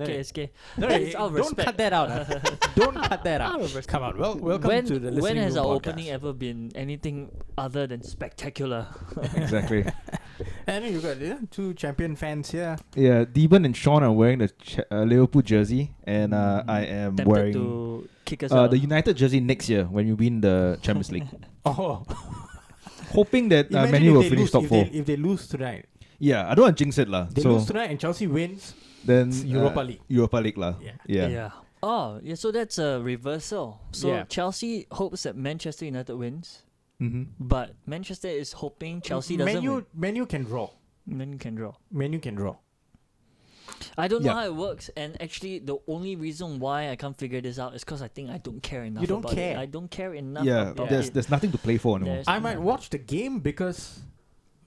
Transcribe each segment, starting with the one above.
Okay. No, It's out of don't respect. cut that out. Don't cut that out. Out of respect. Come on. Welcome to the Listening When has Room our podcast. opening ever been anything other than spectacular? Exactly. And you got two champion fans here. Yeah, Deben and Sean are wearing the Liverpool jersey, and I am Tempted wearing to kick us out. the United jersey next year when we win the Champions League. Oh, Hoping that imagine Man if U will they finish lose, top if 4. If they lose tonight, Yeah, I don't want to jinx it lah. they So lose tonight and Chelsea wins. then it's Europa League. Europa League lah. Yeah. Oh, yeah. So that's a reversal. So Yeah. Chelsea hopes that Manchester United wins, Mm-hmm. but Manchester is hoping Chelsea doesn't win. Menu can draw. Man can draw. Menu can draw. I don't know Yeah. how it works, and actually, the only reason why I can't figure this out is because I think I don't care enough. You don't about care. It. I don't care enough. Yeah, about there's it. there's nothing to play for anymore. There's I might no- watch the game because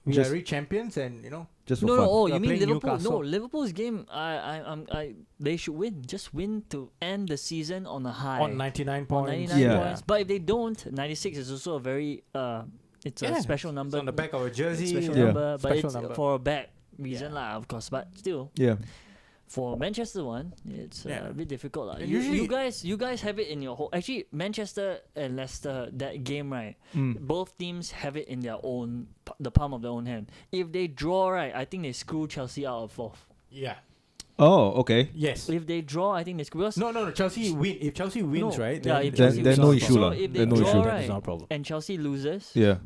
we Just- are champions, and Just for No, fun. no. Oh, They're you mean playing Liverpool? No, Newcastle. Liverpool's game. They should win. Just win to end the season on a high. on 99 On points. 99 Yeah. points. But if they don't, 96 is also a very it's a special It's number. on the back of a jersey. Special Yeah. number, but Special it's number. for a bad reason lah, of course. But still, Yeah. for Manchester one, it's Yeah. a bit difficult lah. And You usually- you guys have it in your whole. Actually, Manchester and Leicester, that game, right? Mm. Both teams have it in their own, the palm of their own hand. If they draw, right, I think they screw Chelsea out of fourth. Yeah. Oh, okay. Yes. If they draw, I think they screw us. No. Chelsea win. If Chelsea wins, No. right? Yeah, then if it's Chelsea not then a no problem. issue So lah. if they Then no draw, issue. right, It's not a problem. and Chelsea loses, Yeah.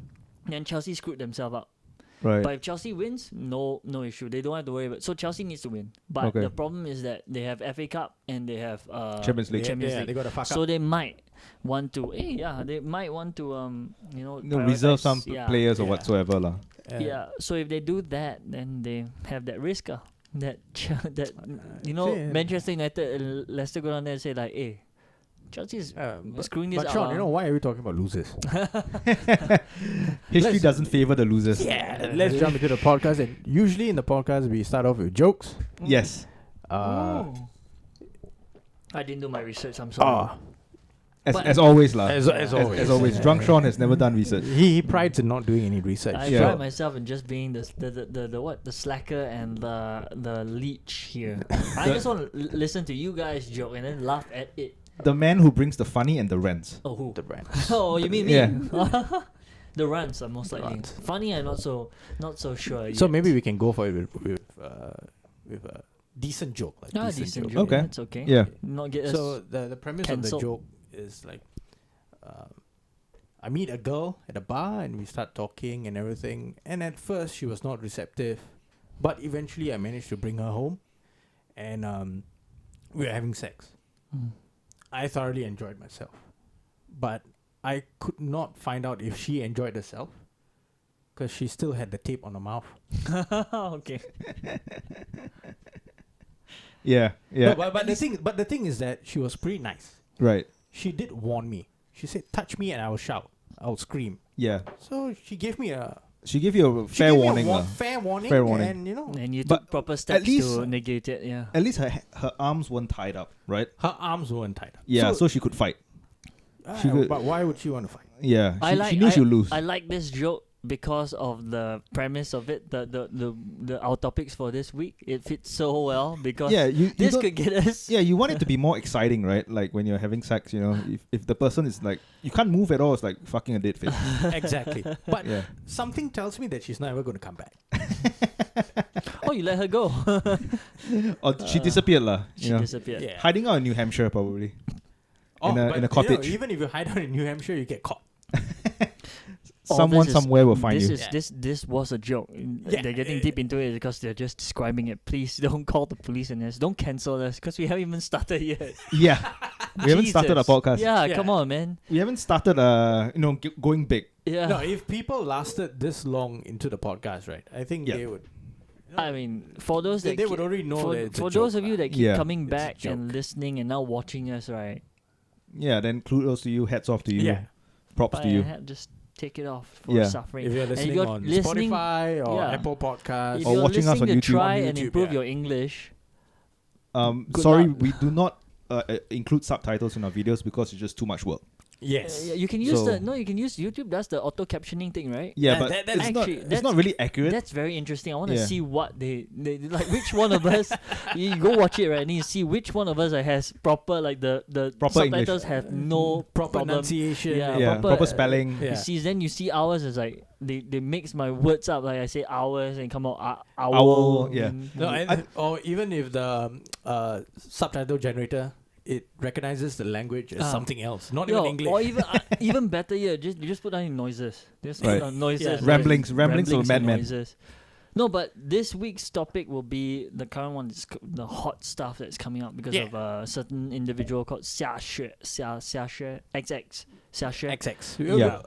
then Chelsea screwed themselves up. Right. But if Chelsea wins, no issue. They don't have to worry about. So Chelsea needs to win. But Okay. the problem is that they have FA Cup and they have Champions League. Champions Yeah, League. they got to fuck So up. they might want to. They might want to Reserve prioritize- some players or Yeah. whatsoever lah. Yeah. So if they do that, then they have that risk. That Yeah. Manchester United and Leicester go down there and say like, hey, Chelsea's screwing this But out. Sean, why are we talking about losers? History Let's- doesn't favor the losers. Yeah, let's jump into the podcast. And usually in the podcast, we start off with jokes. Yes. I didn't do my research. I'm sorry. As always lah. As always. As always. Drunk Sean has never done research. He prides in not doing any research. I Yeah. pride myself in just being the slacker and the leech here. I just want to listen to you guys joke and then laugh at it. The man who brings the funny and the rants. Oh, who? The brand. Oh, you mean me? Yeah. The runs are most likely Runs. funny. I'm not so sure. So yet. maybe we can go for it with a decent joke. Like decent joke. joke. Okay. That's okay. Yeah. Not get us. So the premise cancelled. of the joke is like, I meet a girl at a bar and we start talking and everything. And at first she was not receptive, but eventually I managed to bring her home, and we were having sex. Mm. I thoroughly enjoyed myself, but I could not find out if she enjoyed herself because she still had the tape on her mouth. Okay. Yeah. Yeah. No, but the thing is that she was pretty nice. Right. She did warn me. She said, "Touch me and I will shout. I will scream." Yeah. So she gave me a She gave you a she fair gave me a warning lah. fair warning. Fair warning. And And you But took proper steps least- to negate it. Yeah. At least her arms weren't tied up, right? her arms weren't tied up. Yeah, so she could fight. she could- but why would she want to fight? Yeah. She knew she'd lose. I like this joke because of the premise of it. The our topics for this week. It fits so well because Yeah, you this don't- could get us. Yeah, you want it to be more exciting, right? Like when you're having sex, if the person is like, you can't move at all, it's like fucking a dead fish. Exactly. But Yeah. something tells me that she's never going to come back. Oh, you let her go. Or she disappeared lah. She disappeared. Yeah. Hiding out in New Hampshire probably. Oh, in a but, cottage. even if you hide out in New Hampshire, you get caught. Someone this is- somewhere will find this you. is this was a joke. Yeah. They're getting deep into it because they're just describing it. Please don't call the police on us. Don't cancel us because we haven't even started yet. Yeah. We haven't started a Jesus. podcast. Yeah, Yeah. come on, man. We haven't started going big. Yeah. No, if people lasted this long into the podcast, right, I think Yeah. they would. I mean, for those that They keep- would already know that it's a for those joke, of you lah. that keep Yeah. coming It's a back and joke. listening and now watching us, right? Yeah, then kudos to you, hats off to you. Yeah. Props to you. Just take it off for Yeah. suffering. If you're And listening you're on listening- Spotify or yeah. Apple Podcasts, If Or you're watching us listening on to YouTube. try On and YouTube, improve yeah. your English, Good Sorry, luck. we do not include subtitles in our videos because it's just too much work. Yes. You can use So- you can use YouTube. That's the auto captioning thing, right? Yeah, but that's it's not. actually- It's not really accurate. That's very interesting. I want to Yeah. see what they like. Which one of us? You go watch it, right? And you see which one of us has proper like the Proper English. subtitles have no Proper problem. pronunciation. Yeah, Yeah, proper, proper spelling. Yeah. You see, then you see ours is like they mix my words up. Like I say hours and come out Owl, owl. yeah. No, and, or even if the subtitle generator, it recognizes the language as something else, not even English. Or even better, you just put down in noises. Just Right. put down noises. Yeah, right? Ramblings of and madmen. noises. No, but this week's topic will be the current one. Is the hot stuff that's coming out because of a certain individual called Xia Xue XX Xia Xue. XX. Yeah.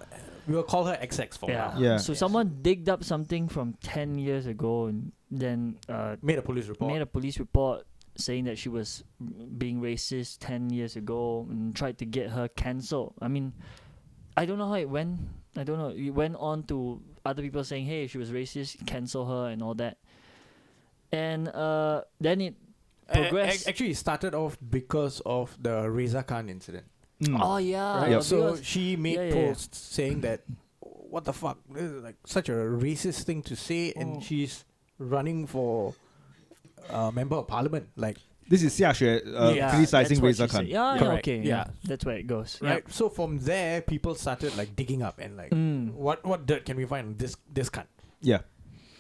We will call her XX for Yeah. now. Yeah. So someone digged up something from 10 years ago and then Made a police report. made a police report saying that she was being racist 10 years ago and tried to get her cancelled. I mean, I don't know how it went. I don't know. It went on to other people saying, hey, she was racist, cancel her and all that. And then it progressed. Actually, it started off because of the Reza Khan incident. Mm. Oh, yeah. Right? Yep. So because- she made yeah, yeah. posts saying that, what the fuck? This is like such a racist thing to say, and she's running for member of parliament. Like, This is Xia Xue Yeah, criticizing that's what Reza she Khan. said. Yeah, Correct. okay. Yeah. That's where it goes. right? So from there, people started like digging up and like, what dirt can we find on this cunt? Yeah.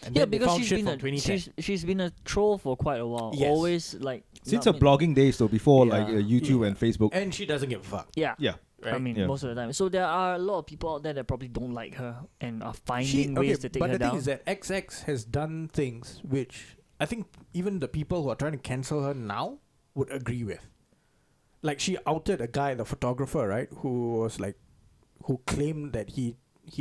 And Yeah, then they because found she's shit been from 2010. she's been a troll for quite a while. Yes. Always like Since not her blogging days, though, before like Yeah. YouTube Yeah. and Facebook. And she doesn't give a fuck. Yeah. Yeah. Right? I mean, Yeah. most of the time. So there are a lot of people out there that probably don't like her and are finding ways to take but her the thing down. is that XX has done things which I think even the people who are trying to cancel her now would agree with. Like, she outed a guy, the photographer, right, who claimed that he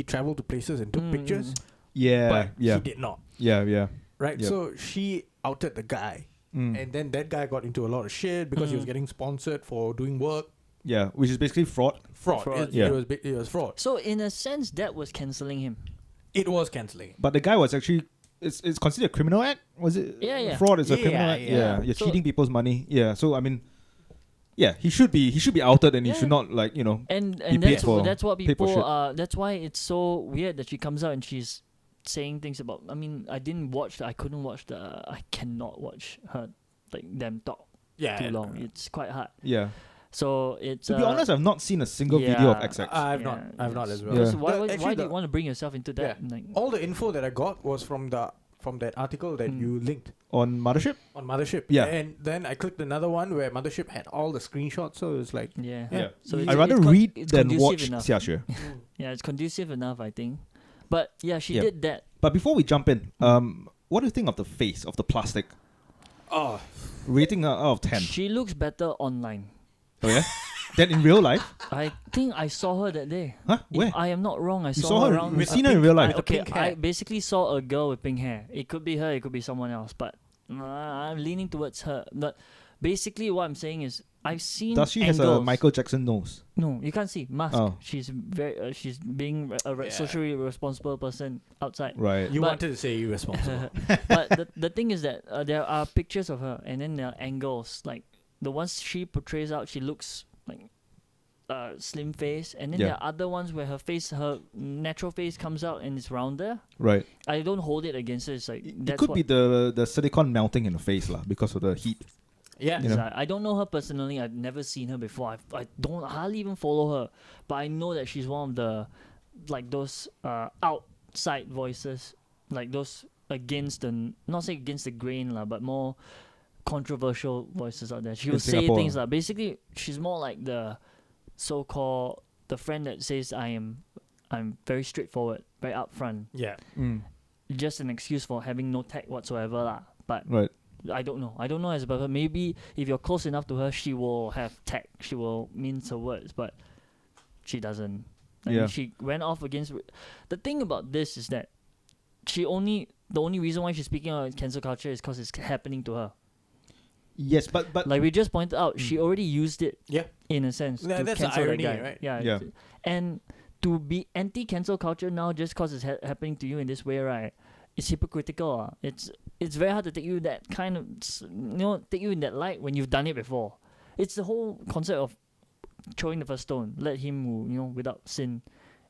traveled to places and took pictures, Yeah. but Yeah. he did not. Yeah. Yeah. Right? Yep. So she outed the guy, Mm. and then that guy got into a lot of shit because he was getting sponsored for doing work. Yeah. Which is basically fraud. Fraud. Fraud. It, Yeah. it was fraud. So in a sense, that was cancelling him. It was cancelling. But the guy was actually. It's considered a criminal act, was it? Yeah, yeah. Fraud is a Yeah, criminal act. yeah. Yeah, you're So- cheating people's money. Yeah, so I mean, yeah, he should be outed, and he Yeah. should not like And Be paid for- that's what paid for people shit. that's why it's so weird that she comes out and she's saying things about. I mean, I cannot watch her like them talk Yeah. too long. It's quite hard. yeah. So it's To be honest, I've not seen a single video of yeah. XX. I've not as well. Yeah. So why Actually, do you want to bring yourself into that? Yeah. Like, All the info that I got was from that article that you linked On Mothership? on Mothership. Yeah. And then I clicked another one where Mothership had all the screenshots. So it was like, yeah. Yeah. So I'd it's, I'd rather it's con- read it's than conducive watch enough. Xia Xue. Yeah, it's conducive enough, I think. But yeah, she Yeah. did that. But before we jump in, what do you think of the face of the plastic? oh, Rating out of 10. She looks better online. Oh yeah. Then in real life, I think I saw her that day. huh? If Where? I am not wrong, I You saw, saw her? around. We've seen her in real life. with the Okay, pink I hair. basically saw a girl with pink hair. It could be her, it could be someone else, but I'm leaning towards her. But basically, what I'm saying is, I've seen. Does she has a angles. Michael Jackson nose? No, you can't see mask. Oh. She's very. She's being a Yeah. socially responsible person outside. Right. you But- wanted to say irresponsible. But the thing is that there are pictures of her, and then there are angles. Like the ones she portrays out, she looks like slim face, and then Yeah. there are other ones where her natural face comes out and it's rounder. Right. I don't hold it against her. It's like It that's could what be the silicone melting in the face lah because of the heat. yeah. You know. I don't know her personally. I've never seen her before. I don't hardly even follow her, but I know that she's one of the like those outside voices, like those against the not say against the grain lah, but more controversial voices out there. She In will say Singapore. things like basically she's more like the so-called the friend that says I'm very straightforward, very upfront, Yeah. Mm. just an excuse for having no tact whatsoever lah. But Right. I don't know as about her. Maybe if you're close enough to her, she will have tact. She will mince her words, but she doesn't. I mean, Yeah. she went off against. The thing about this is that the only reason why she's speaking about cancel culture is because it's happening to her. Yes, but Like we just pointed out, she already used it Yeah. in a sense Yeah, to that's the cancel irony, that guy. right? Yeah. Yeah. And to be anti-cancel culture now just because it's happening to you in this way, right? It's hypocritical. It's very hard to take you that kind of take you in that light when you've done it before. It's the whole concept of throwing the first stone. Let him who, without sin.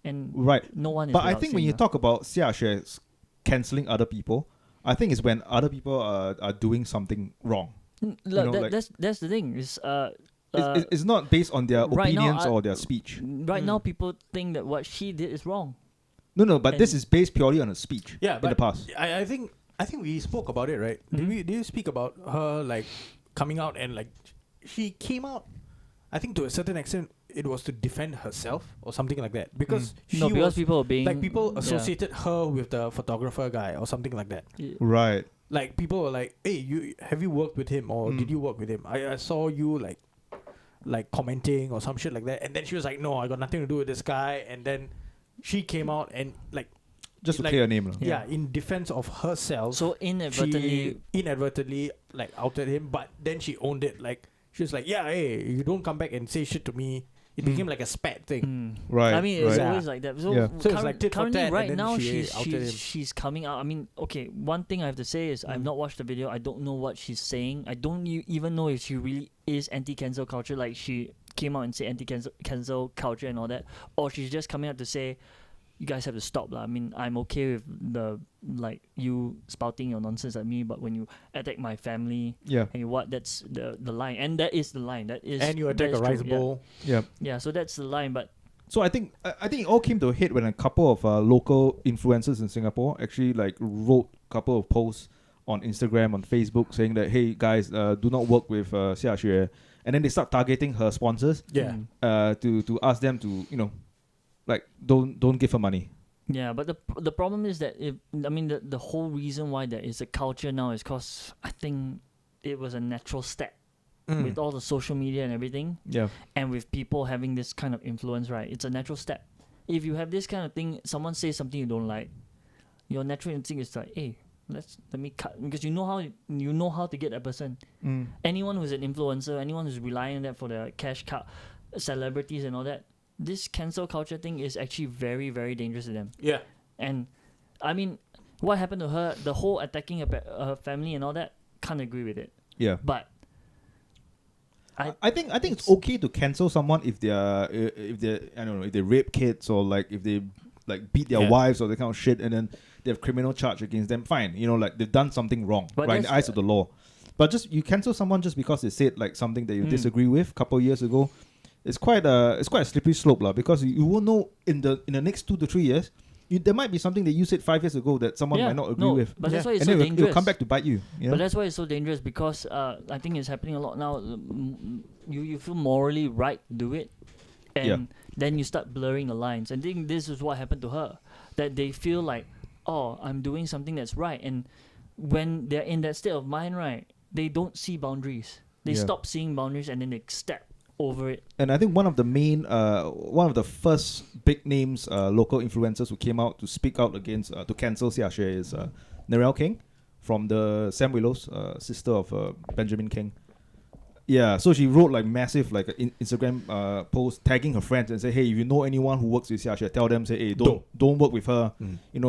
And Right. no one is But I without think sin, when you lah. talk about Xia Xue cancelling other people, I think it's when other people are doing something wrong. That's the thing. It's not based on their right now, opinions or their speech. Right now, people think that what she did is wrong. No, but this And- is based purely on her speech Yeah, in the but past. I think we spoke about it, right? Mhm. Did you speak about her like coming out and like she came out? I think to a certain extent it was to defend herself or something like that because she No, because was people are being like people yeah. associated her with the photographer guy or something like that. Yeah. Right. Like people were like, "Hey, have you worked with him or Mm. did you work with him? I saw you like commenting or some shit like that." And then she was like, "No, I got nothing to do with this guy." And then she came out and Just to like- clear her name. yeah, in defense of herself. So inadvertently, she inadvertently like outed him, but then she owned it. Like she was like, "Yeah, hey, you don't come back and say shit to me." It became like a spat thing. Right. I mean, it's right. always like that. So, Yeah. So it's like tit for currently, tat, and right then now, she outed him. she's coming out. I mean, okay, one thing I have to say is I've not watched the video. I don't know what she's saying. I don't even know if she really is anti-cancel culture, like she came out and said anti-cancel culture and all that, or she's just coming out to say, you guys have to stop lah. I mean, I'm okay with you spouting your nonsense at me, but when you attack my family Yeah. and that's the line, and that is the line. That is And you attack that a is rice true, yeah. bowl. Yeah. Yeah, so that's the line, but So I think it all came to a head when a couple of local influencers in Singapore actually like wrote a couple of posts on Instagram, on Facebook, saying that, hey guys, do not work with Xia Xue, and then they start targeting her sponsors. Yeah. To ask them to like don't give her money. yeah, but the problem is that the whole reason why there is a culture now is because I think it was a natural step with all the social media and everything, Yeah. and with people having this kind of influence, right? It's a natural step. If you have this kind of thing, someone says something you don't like, your natural instinct is like, hey, let me cut, because you know how to get that person. Anyone who's an influencer, anyone who's relying on that for their cash cow, celebrities and all that, this cancel culture thing is actually very, very dangerous to them. Yeah. And I mean, what happened to her, the whole attacking her family and all that, can't agree with it. Yeah. But I think it's okay to cancel someone if they I don't know, if they rape kids or like if they like beat their Yeah. wives or that kind of shit, and then they have criminal charge against them. Fine, like they've done something wrong, But right, in the that's- eyes of the law. But just you cancel someone just because they said like something that you disagree with a couple of years ago. It's quite a slippery slope, lah. Because you won't know in the next 2 to 3 years. There might be something that you said 5 years ago that someone might not agree with, But that's why it's and so then dangerous. it'll come back to bite you. But that's why it's so dangerous, because I think it's happening a lot now. You feel morally right to do it, and then you start blurring the lines. And I think this is what happened to her. That they feel like, oh, I'm doing something that's right, and when they're in that state of mind, right, they don't see boundaries. They Yeah. stop seeing boundaries, and then they step over it. And I think one of the first big names, local influencers who came out to speak out against to cancel Xia Xue is Narelle King from the Sam Willow's sister of Benjamin King. Yeah, so she wrote like massive like Instagram post tagging her friends and say, hey, if you know anyone who works with Xia Xue, tell them, say, hey, don't work with her.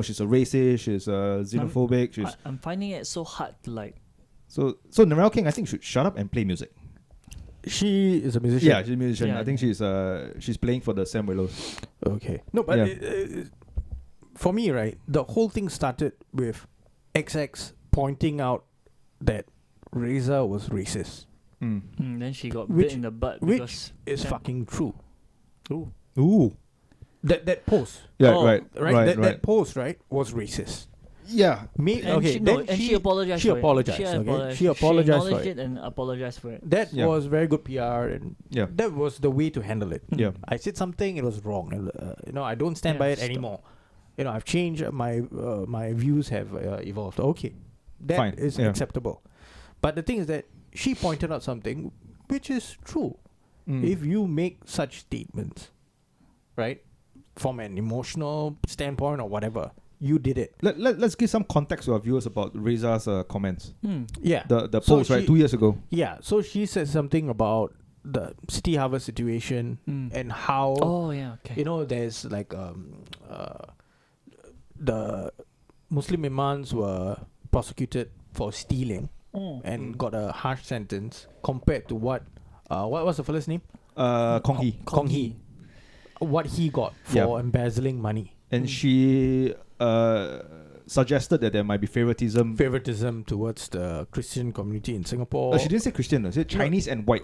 She's a racist, she's xenophobic, she's I'm finding it so hard to like. so Narelle King I think should shut up and play music. She is a musician. Yeah, she's a musician. Yeah. I think she's playing for the Sam Willows. Okay. No, but Yeah. For me, right, the whole thing started with XX pointing out that Reza was racist. Then she got Which- bit in the butt which because It's fucking true. Ooh. That post. Yeah, Oh, right. That post, right, was racist. Yeah. She apologized. She for it. apologized, She okay? apologized. She apologized for acknowledged it. and apologized for it. That Yeah. was very good PR, and Yeah. that was the way to handle it. Yeah. I said something, it was wrong. I don't stand by it stop. anymore. I've changed, my views have evolved. Okay, that Fine, is yeah. acceptable. But the thing is that she pointed out something which is true. If you make such statements, right, from an emotional standpoint or whatever, you did it. Let's give some context to our viewers about Reza's comments. Yeah. The So post, right, she- 2 years ago. Yeah. So she said something about the City Harvest situation and how Oh yeah. Okay. there's like the Muslim imams were prosecuted for stealing and got a harsh sentence compared to what was the fellow's name? Kong Hee. Kong Hee, what he got for Yeah. embezzling money, And she suggested that there might be favoritism. favoritism towards the Christian community in Singapore. She didn't say Christian, she said Chinese and white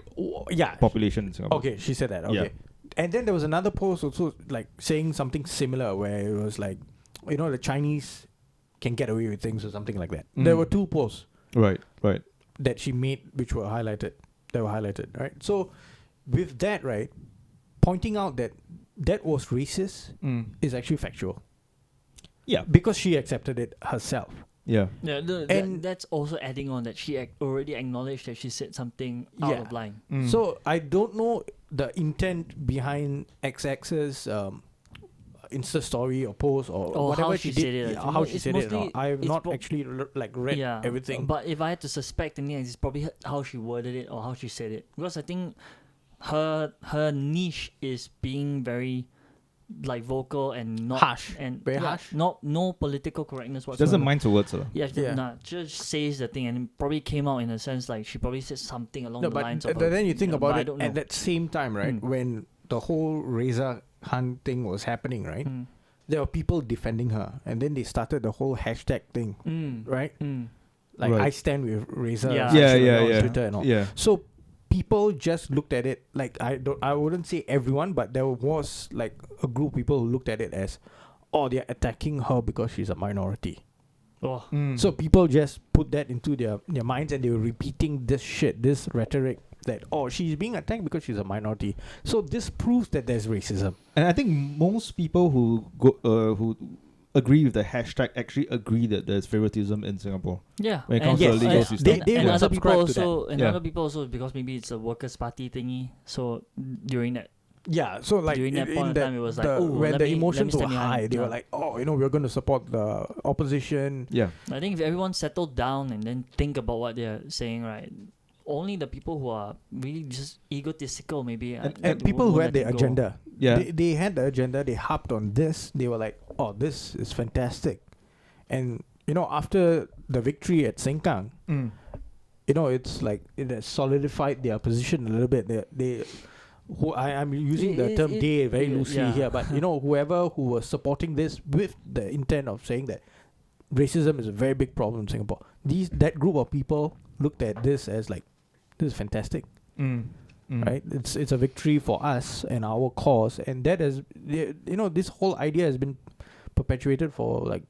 Yeah. population in Singapore. Okay, she said that. Okay. Yeah. And then there was another post also like saying something similar where it was like, the Chinese can get away with things or something like that. There were two posts Right. that she made which were highlighted. They were highlighted, right? So with that, right, pointing out that was racist is actually factual. Yeah. Because she accepted it herself. Yeah. Yeah, And- that's also adding on that she already acknowledged that she said something out Yeah. of line. So I don't know the intent behind XX's Insta story or post or Or whatever how she she did. said it, Yeah, I think. how No, she it's said it. mostly- I have it's not pro- actually read Yeah, everything. But if I had to suspect anything, it's probably how she worded it or how she said it. Because I think her niche is being very like vocal and not Harsh. and Very yeah, harsh. no political correctness She whatsoever. doesn't mind towards her. Yeah, Yeah. nah, just says the thing and it probably came out in a sense like she probably said something along No, the but lines of. then you think but about I it don't at know. that same time, right? When the whole Reza Khan thing was happening, right? There were people defending her, and then they started the whole hashtag thing, right? Like Right. I stand with Reza. Yeah. on Twitter and all. Yeah. So people just looked at it like I wouldn't say everyone, but there was like a group of people who looked at it as, oh, they're attacking her because she's a minority. Oh. So people just put that into their minds and they were repeating this shit, this rhetoric that, oh, she's being attacked because she's a minority. So this proves that there's racism. And I think most people who agree with the hashtag actually agree that there's favoritism in Singapore. Yeah, When it and comes to the yes, legal and- system. and, They and will other people subscribe to that. also, and Yeah. other people also because maybe it's a workers' party thingy. So during that, Yeah, so like During that in point in that- time, it was like, the- oh, when let the me emotions were stand behind. high, they were Yeah. like, oh, we're going to support the opposition. Yeah. I think if everyone settled down and then think about what they're saying, right? Only the people who are really just egotistical, maybe, And people who had the agenda, Yeah. they had the agenda, they harped on this, they were like, oh, this is fantastic. And, after the victory at Sengkang, it's like it has solidified their position a little bit. I'm using the term "they" very loosely yeah. here, but whoever who was supporting this with the intent of saying that racism is a very big problem in Singapore, that group of people looked at this as like, this is fantastic, right? It's a victory for us and our cause, and that is, this whole idea has been perpetuated for like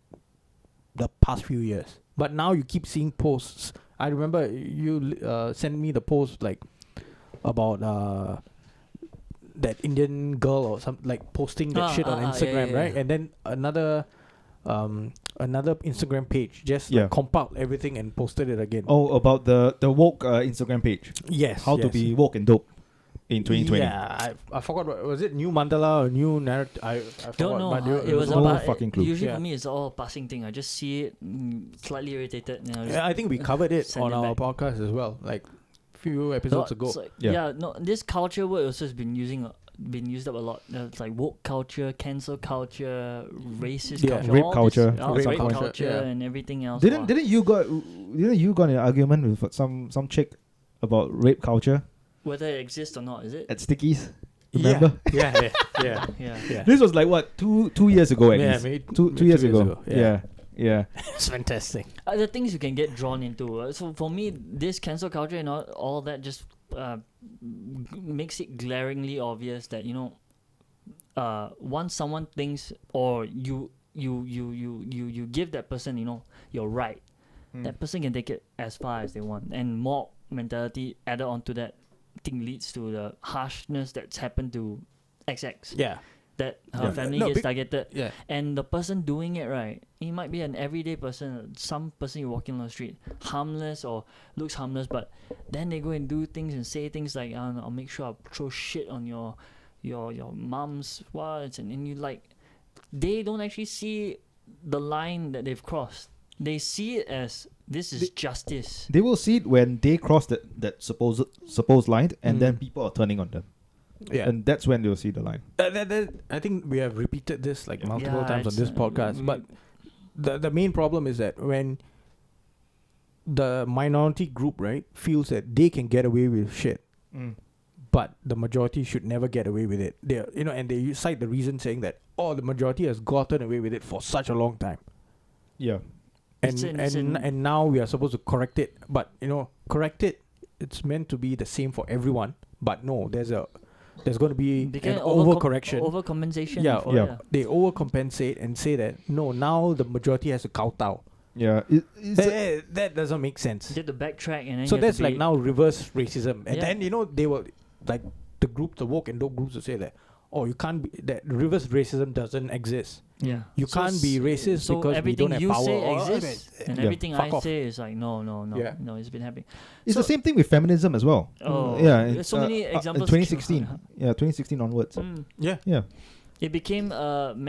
the past few years. But now you keep seeing posts. I remember you sent me the post like about that Indian girl or some like posting that shit on Instagram, yeah. right? And then another Instagram page just Yeah. like, compiled everything and posted it again. Oh, about the woke Instagram page. Yes. How to be woke and dope in 2020. Yeah, I forgot what was it. New mandala or new narrative? I forgot. Don't know. But It was no about fucking clue. Usually Yeah. for me, it's all a passing thing. I just see it, slightly irritated. Just Yeah, I think we covered it send on it our back. podcast as well, like few episodes No, ago. so- Yeah. No, this culture word also has been used up a lot. It's like woke culture, cancel culture, racist Yeah. culture, Rape all culture. this, Rape rape culture, culture, yeah. and everything else. Didn't you got in an argument with some chick about rape culture whether it exists or not, is it? at Stickies? Remember? Yeah. Yeah. This was like what 2 years ago at Yeah, least. maybe Two years ago. Yeah. Yeah. It's fantastic. The things you can get drawn into. So for me, this cancel culture and all that just makes it glaringly obvious that once someone thinks or you give that person your right, that person can take it as far as they want, and mob mentality added onto that thing leads to the harshness that's happened to XX. Yeah. That her Yeah. family No, gets big- targeted. Yeah. And the person doing it, right, he might be an everyday person, some person you're walking on the street, harmless or looks harmless, but then they go and do things and say things like, I'll make sure I'll throw shit on your mom's words, and you like, they don't actually see the line that they've crossed. They see it as this is justice. They will see it when they cross that supposed line, and then people are turning on them. Yeah. And that's when they'll see the line. I think we have repeated this like multiple Yeah, times on this it's, podcast, but the main problem is that when the minority group, right, feels that they can get away with shit, but the majority should never get away with it. They, and they cite the reason saying that, the majority has gotten away with it for such a long time. Yeah. And now we are supposed to correct it, but correct it. It's meant to be the same for everyone, but no, there's going to be an overcorrection, overcompensation. They overcompensate and say that no, now the majority has to kowtow. Yeah, that doesn't make sense. You have to backtrack, and then So you have that's to like be- now reverse racism, and Yeah. then they will like the woke and dope groups will say that you can't be that reverse racism doesn't exist. Yeah, You can't be racist so because we everything don't have you power. say or- exists, and Yeah. everything Fuck I off. say is like no, Yeah. it's been happening. It's So- the same thing with feminism as well. Oh, Yeah, there's so many in examples. 2016. Yeah, 2016 onwards. Yeah. Yeah, It became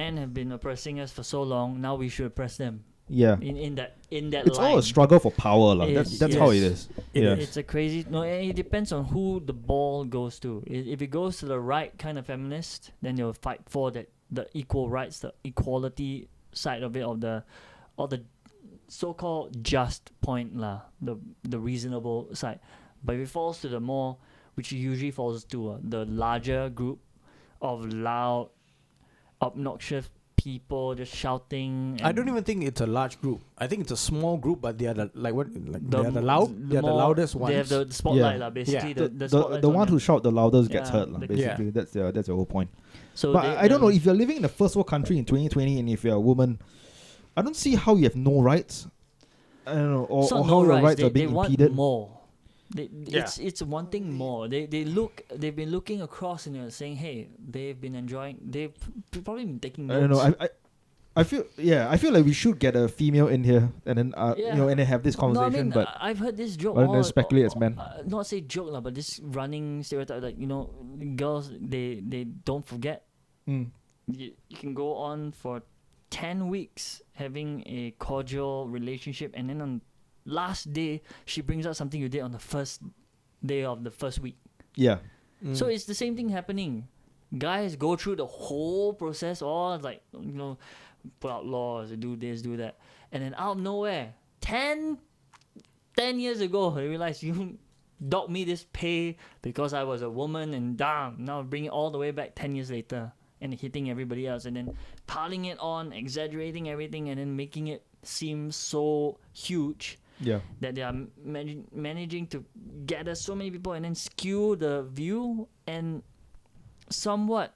men have been oppressing us for so long. Now we should oppress them. yeah. In that It's line. all a struggle for power, lah. Yes, That's how it yes. is. Yeah. It's a crazy no. And it depends on who the ball goes to. If it goes to the right kind of feminist, then they'll fight for the equal rights, the equality side of it, or the so-called just point lah, the reasonable side. But if it falls to the more, which it usually falls to the larger group of loud, obnoxious people just shouting. I don't even think it's a large group. I think it's a small group, but they are the loudest ones. They have the spotlight Yeah. lah, basically. Yeah. The spotlight's The on one them. who shout the loudest gets Yeah, hurt, lah. the- Basically, Yeah. that's the whole point. So But they- I don't know, if you're living in a first world country in 2020 and if you're a woman, I don't see how you have no rights. I don't know, It's or not how no your rights they, are being they want impeded. more. It's wanting more. They've been looking across and they're saying, hey, they've been enjoying. They've probably been taking I notes. don't know. I feel like we should get a female in here and then and then have this conversation. No, I mean, but I've heard this joke. rather than speculate as men. Not say joke lah, but this running stereotype, like girls they don't forget. You can go on for 10 weeks having a cordial relationship, and then on last day she brings out something you did on the first day of the first week. Yeah. So it's the same thing happening. Guys go through the whole process, all like put out laws, do this, do that, and then out of nowhere, 10 years ago, I realized you docked me this pay because I was a woman, and damn, now bring it all the way back 10 years later and hitting everybody else, and then piling it on, exaggerating everything, and then making it seem so huge Yeah. that they are managing to gather so many people and then skew the view and somewhat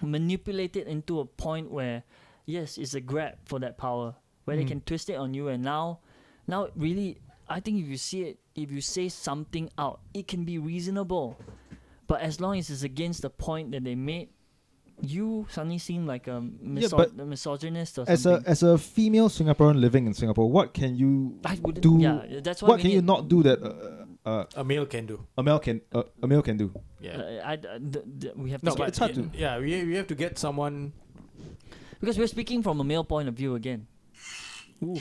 manipulate it into a point where, yes, it's a grab for that power, where they can twist it on you. And now really, I think if you see it, if you say something out, it can be reasonable. But as long as it's against the point that they made, you suddenly seem like a misogynist or something. As a female Singaporean living in Singapore, what can you I wouldn't, do? yeah, that's why What we can you need- not do that a male can do. a male can do? Yeah. We have to No, get, but it's hard to- Yeah, we have to get someone. because we're speaking from a male point of view again. Ooh.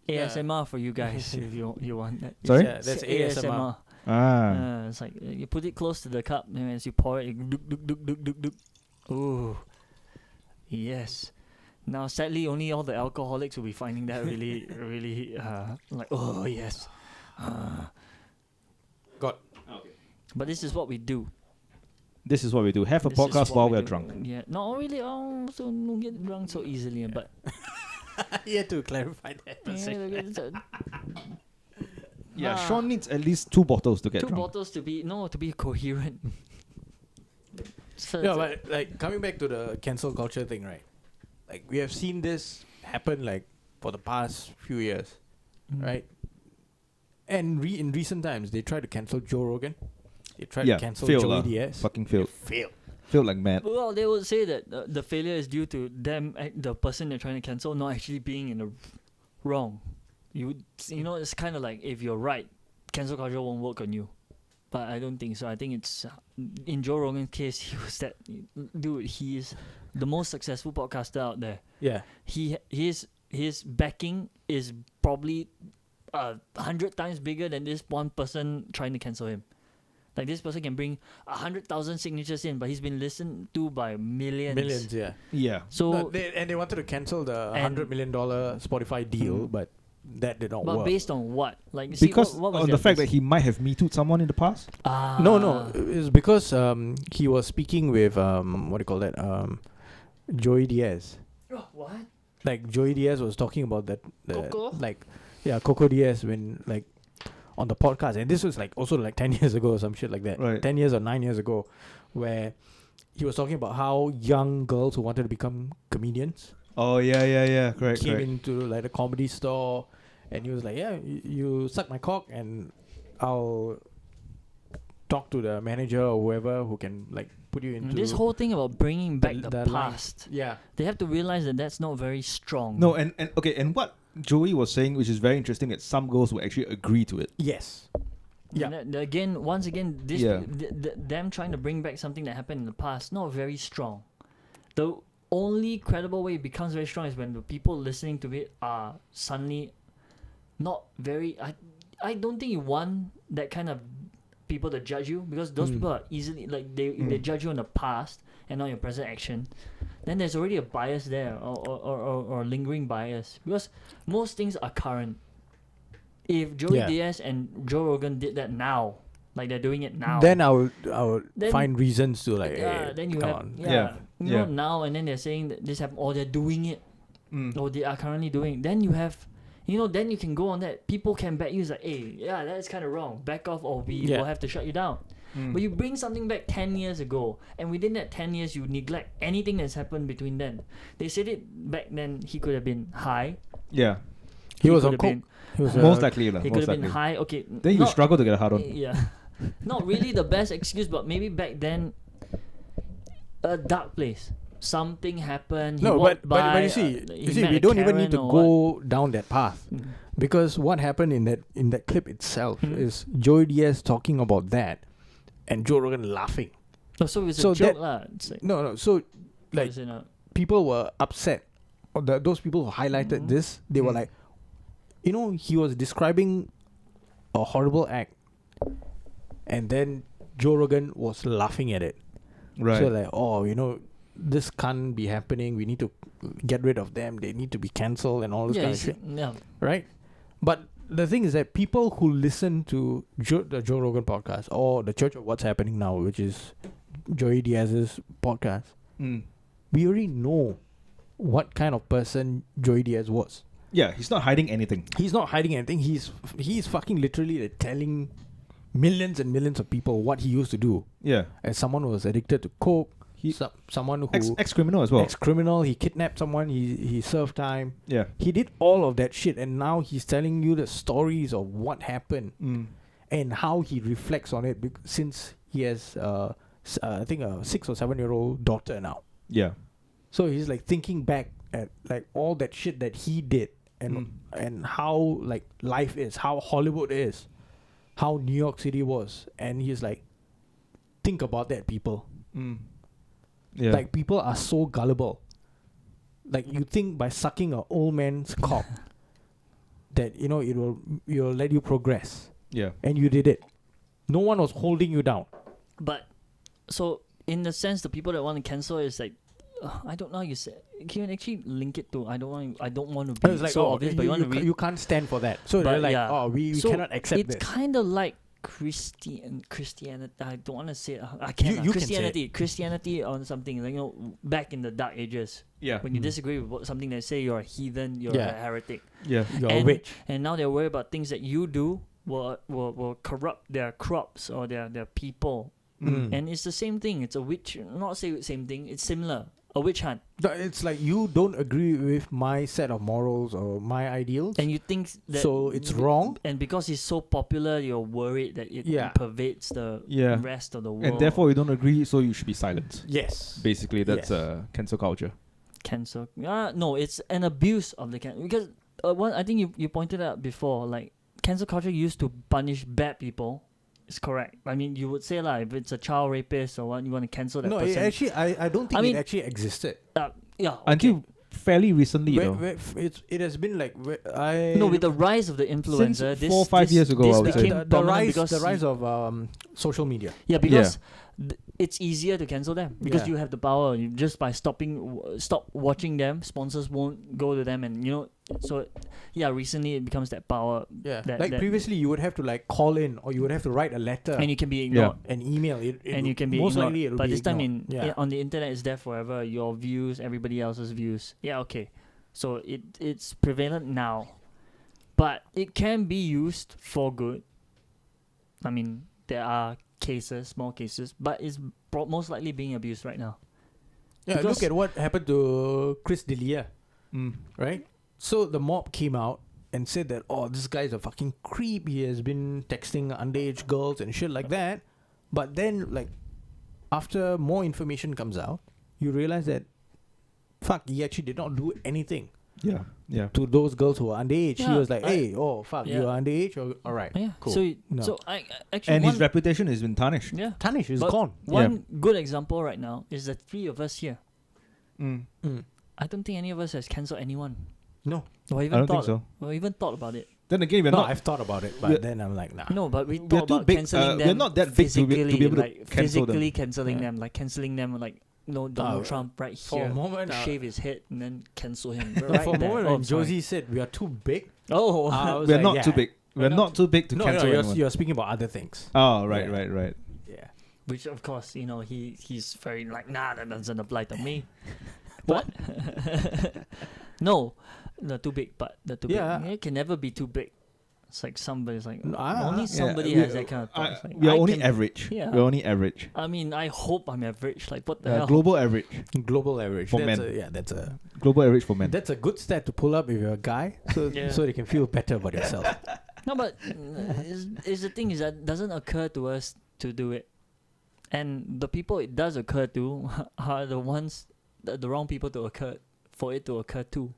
ASMR for you guys if you want that. Sorry? Yeah, that's ASMR. It's like you put it close to the cup, and as you pour it, you duk, duk, duk, duk, duk, duk. Ooh, yes. Now, sadly, only all the alcoholics will be finding that really, really like, oh yes. Got. But this is what we do. This is what we do. Have a This is podcast what while we we're do. drunk. Yeah, not really. So don't get drunk so easily, but You had to clarify that. Yeah, Ah. Sean needs at least 2 bottles to get two drunk. bottles to be coherent. So Yeah, it's but like coming back to the cancel culture thing, right? Like we have seen this happen like for the past few years, right? And in recent times, they tried to cancel Joe Rogan. They tried to cancel failed Joey lah. Diaz. Fucking failed. Failed. Failed like mad. Well, they would say that the failure is due to them, the person they're trying to cancel, not actually being in the wrong. It's kind of like if you're right, cancel culture won't work on you. But I don't think so. I think it's in Joe Rogan's case, he was that dude. He is the most successful podcaster out there. Yeah. His backing is probably 100 times bigger than this one person trying to cancel him. Like this person can bring 100,000 signatures in, but he's been listened to by millions. Millions, yeah. Yeah. So No, they wanted to cancel the $100 million Spotify deal, but that did not But work. based on what? Like, see, Because what was on the fact that he might have Me Too'd someone in the past. No, it's because he was speaking with what do you call that? Joey Diaz. What? Like Joey Diaz was talking about that, Coco? like, yeah, Coco Diaz when like on the podcast, and this was like also like 10 years ago or some shit like that. Right. 10 years or 9 years ago, where he was talking about how young girls who wanted to become comedians Oh yeah. Correct. came into like a comedy store, and he was like, yeah, you suck my cock and I'll talk to the manager or whoever who can like put you into This whole thing about bringing back the line. past, Yeah. they have to realize that that's not very strong. No, and okay, and what Joey was saying, which is very interesting, that some girls will actually agree to it. Yes. Yeah. And again, once again, this Yeah. them trying to bring back something that happened in the past, not very strong. The only credible way it becomes very strong is when the people listening to it are suddenly not very. I don't think you want that kind of people to judge you, because those people are easily like they judge you on the past and not your present action. Then there's already a bias there, or lingering bias, because most things are current. If Joey Diaz and Joe Rogan did that now, like they're doing it now, Then I would Then- find reasons to like. Hey, then you come have on. Yeah. you know, now, and then they're saying that this happened, or they're doing it, or they are currently doing. Then you have, then you can go on that. People can back you. It's like, hey, yeah, that's kind of wrong. Back off, or we will have to shut you down. But you bring something back 10 years ago, and within that 10 years, you neglect anything that's happened between then. They said it back then. He could have been high. Yeah, He was could on have coke. been- He was most likely lah. He Most could have been likely. high. Okay, Then you not- struggle to get a hard on. Yeah, not really the best excuse, but maybe back then, a dark place. Something happened. He No, walked but by, you see, he met we a don't even need to Karen or go down that path, what. because what happened in that clip itself Mm. is Joey Diaz talking about that, and Joe Rogan laughing. No, so it's So a joke that- lah. It's like, No, so like is it not? people were upset, or those people who highlighted this, they were like, he was describing a horrible act, and then Joe Rogan was laughing at it. Right. So like, this can't be happening. We need to get rid of them. They need to be cancelled and all this Yeah, kind of shit, yeah. right? But the thing is that people who listen to the Joe Rogan podcast or the Church of What's Happening Now, which is Joey Diaz's podcast, we already know what kind of person Joey Diaz was. Yeah, he's not hiding anything. He's not hiding anything. He's fucking literally like, telling millions and millions of people what he used to do. Yeah, As someone who was addicted to coke, someone who ex-criminal as well. ex-criminal, he kidnapped someone, he served time. Yeah. He did all of that shit, and now he's telling you the stories of what happened and how he reflects on it since he has, I think, a 6 or 7 year old daughter now. Yeah. So he's like thinking back at like all that shit that he did and how like life is, how Hollywood is, how New York City was, and he's like, think about that, people. Yeah. Like people are so gullible. Like you think by sucking an old man's cock that it'll let you progress, yeah. and you did it. No one was holding you down. But so in the sense, the people that want to cancel is like, I don't know how you say. Can you actually link it to? I don't want to be It's like, so obvious, but you want to read. you can't stand for that. So But they're like, yeah. we So cannot accept It's this. kind of like Christianity. I don't want to say it. I can't. You can say it. Christianity on something like back in the Dark Ages Yeah. when you disagree with something, they say you're a heathen, you're a heretic, Yeah. You're a and, witch. and now they're worried about things that you do will corrupt their crops or their people. And it's the same thing. It's a witch. Not say same thing. It's similar. A witch hunt. It's like you don't agree with my set of morals or my ideals, And you think that so it's wrong. And because it's so popular, you're worried that it Yeah. pervades the Yeah. rest of the world. And therefore, you don't agree, so you should be silent. Yes. Basically, that's Yes. cancel culture. cancel. No, it's an abuse of the because one I think you pointed out before, like cancel culture used to punish bad people. It's correct. I mean, you would say like if it's a child rapist or what, you want to cancel that No, person. I don't think I mean- it actually existed. Yeah. Until fairly recently, though. It has been like No, with the rise of the influencer, Since this 4 or 5 this- years ago, this I would say. became the prominent rise because of social media. because it's easier to cancel them because Yeah. you have the power. You just by stop watching them, sponsors won't go to them, and so yeah, recently it becomes that power, Yeah. that- Like that- previously, you would have to like call in, or you would have to write a letter, and you can be ignored. an email. And you can be most ignored. likely it'll But be this time ignored. on the internet, it's there forever. Your views, everybody else's views. Yeah, okay. So it's prevalent now, but it can be used for good. I mean, there are cases, small cases, but it's most likely being abused right now. Yeah, Because- look at what happened to Chris D'Elia, Mm. right? So the mob came out and said that, oh, this guy's a fucking creep. He has been texting underage girls and shit like that. But then, like, after more information comes out, you realize that, fuck, he actually did not do anything Yeah. Yeah. to those girls who were underage. He Yeah, was like, hey, oh, fuck, yeah. you're underage? All right, Yeah. cool. No. So I actually And one, his reputation has been tarnished. yeah. Tanish is But gone. One good example right now is the three of us here. Mm. I don't think any of us has cancelled anyone. No. Or even I don't thought, think so. Or even thought about it. Then again, we're No, not. I've thought about it, We're- but then I'm like, nah. No, but we We're thought too about big, cancelling them. we're not that big to be able to like cancel them. physically cancelling Yeah. them, like cancelling them, like Donald Trump right For here, a moment, shave his head and then cancel him. for Right a there. moment Oh, when sorry. Josie said we are too big, Oh, I was We're like, not yeah. too big. We're not not too big to No, cancel you're, anyone. you're speaking about other things. Oh, right, Yeah. right. Yeah. which of course he's very like that doesn't apply to me. What? No, they're too big, but they're too Yeah. big. It can never be too big. It's like somebody's like Ah, only yeah, somebody we- has that kind of thought. It's like, we are I only can- average. Yeah. We're only average. I mean, I hope I'm average. Like what the hell? Global average. Global average. For that's men. Global average for men. That's a good stat to pull up if you're a guy, so Yeah. so you can feel better about yourself. No, but is the thing is that it doesn't occur to us to do it, and the people it does occur to are the ones the wrong people to occur for it to occur to.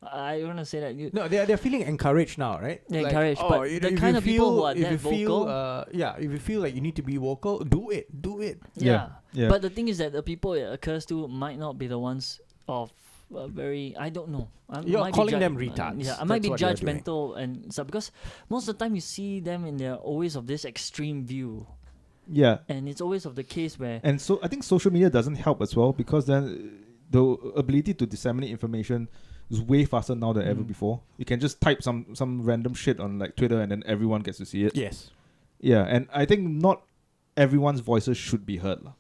I want to say that you. No, they're feeling encouraged now, right? They're encouraged, but you the if kind you of people who are if that you feel, vocal- if you feel like you need to be vocal, do it. Yeah. Yeah. But the thing is that the people it occurs to might not be the ones of very. I don't know. You're might be calling them retards. Yeah, I might be That's what you're doing. judgmental and stuff because most of the time you see them and they're always of this extreme view, Yeah. and it's always of the case where And so I think social media doesn't help as well because then the ability to disseminate information is way faster now than ever before. You can just type some random shit on like Twitter and then everyone gets to see it. Yes. Yeah, and I think not everyone's voices should be heard. lah.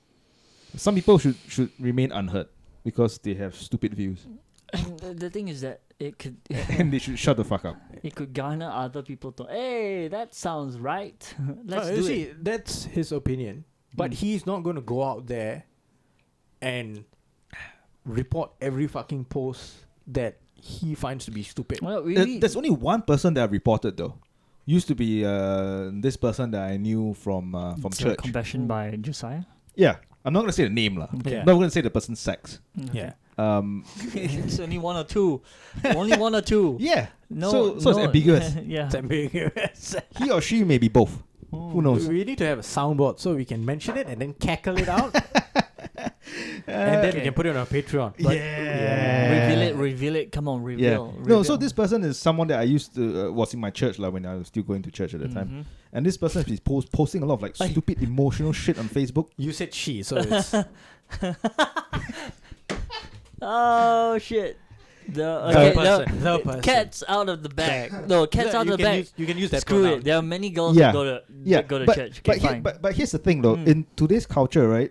Some people should remain unheard because they have stupid views. and the thing is that it could And they should shut the fuck up. it could garner other people to hey that sounds right. Let's you do see, it. that's his opinion, but he's not going to go out there and report every fucking post that he finds to be stupid. Well, really, There's only one person that I reported though. Used to be this person that I knew from it's a church. Confession by Josiah. Yeah, I'm not gonna say the name lah. Yeah. I'm not gonna say the person's sex. Yeah. It's only one or two. Only one or two. Yeah. No, So it's ambiguous. Yeah. It's ambiguous. He or she may be both. Who knows? We need to have a soundboard so we can mention it and then cackle it out, and then we Okay. can put it on our Patreon. Reveal it. Come on, Yeah. reveal. No, so reveal. this person is someone that I used to was in my church like when I was still going to church at the time. Mhm. And this person is posting a lot of like Aye. stupid emotional shit on Facebook. You said she, so it's Oh shit. The the person. cat's out of the bag. No, cat's out of the bag. You can use that. Screw pronoun. it. There are many girls Yeah. that go to Yeah, that go to but, church. Okay, fine. But here's the thing though, Mm. in today's culture, right?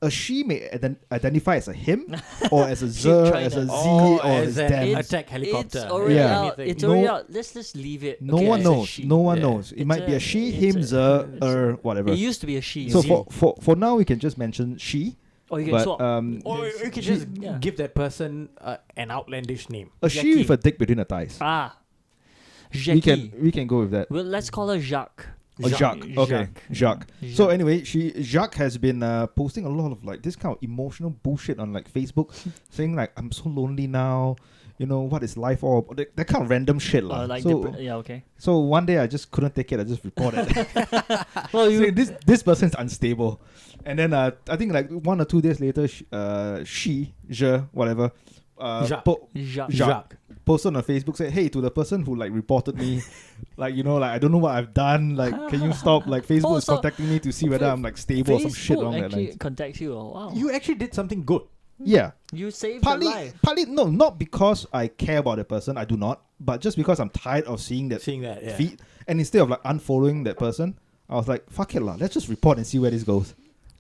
A she may identify as a him or as a She's z, trying as to- a z, Oh, or as as an them. attack helicopter. It's already Yeah. out. Anything. It's already No- out. Let's just leave it. No Okay, one it's a knows. she. No one Yeah. knows. It It's might be a she, it's him, a- z, it's whatever. It used to be a she. So Z. for now, we can just mention she. or you can But swap. Or you can She- just yeah. give that person an outlandish name. A she Jackie. with a dick between the thighs. Jackie. We can go with that. Well, let's call her Jacques. Or Jacques. Okay, Jacques. So anyway, Jacques has been posting a lot of like this kind of emotional bullshit on like Facebook, saying like I'm so lonely now. You know what is life all? That kind of random shit lah. like So yeah, okay. so one day I just couldn't take it. I just reported. Well, you Saying this person's unstable, and then I think like 1 or 2 days later, she, whatever, Jacques. Jacques. posted on Facebook said, "Hey, to the person who like reported me, like I don't know what I've done. Like, can you stop? Like, Facebook is so contacting me to see whether I'm like stable or some shit Facebook along that actually lines." contacts you. Oh, wow. You actually did something good. Yeah, You saved the partly, life. no, not because I care about the person. I do not, but just because I'm tired of seeing that Seeing that, yeah. feed. And instead of like unfollowing that person, I was like, "Fuck it lah, let's just report and see where this goes."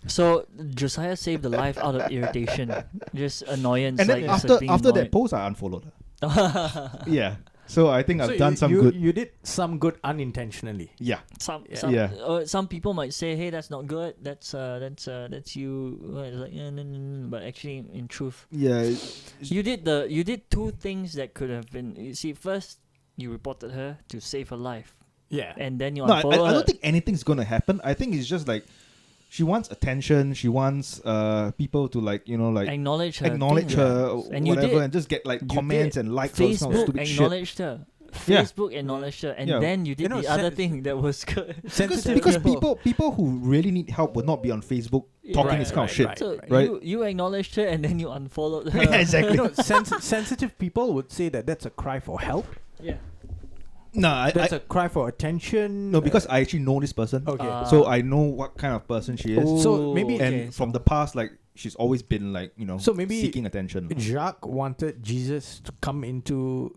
So Josiah saved the life out of irritation, just annoyance. And then like, just, after being after that annoyed. post, I unfollowed her. Yeah, so I think I've So done some good. You did some good unintentionally. Yeah, Some people might say, "Hey, that's not good. That's you." It's like, no. But actually, in truth, yeah. you did two things that could have been. You see, first you reported her to save her life, Yeah. and then you No, unfollowed I her. don't think anything's gonna happen. I think it's just like she wants attention. She wants people to like acknowledge her, acknowledge thing. her And you whatever did. and just get like You comments did. and likes all this kind of Facebook stupid shit. acknowledged her. Yeah. Facebook acknowledged her, and Yeah. then you did the other thing that was good. Sensitive Because people. people who really need help would not be on Facebook talking this kind of shit. So right. you acknowledged her, and then you unfollowed her. Yeah, exactly. Sensitive people would say that that's a cry for help. Yeah. No, I That's a cry for attention. no, because I actually know this person. Okay. So I know what kind of person she is. So maybe- And from the past, like she's always been like, So maybe seeking attention. Jacques wanted Jesus to come into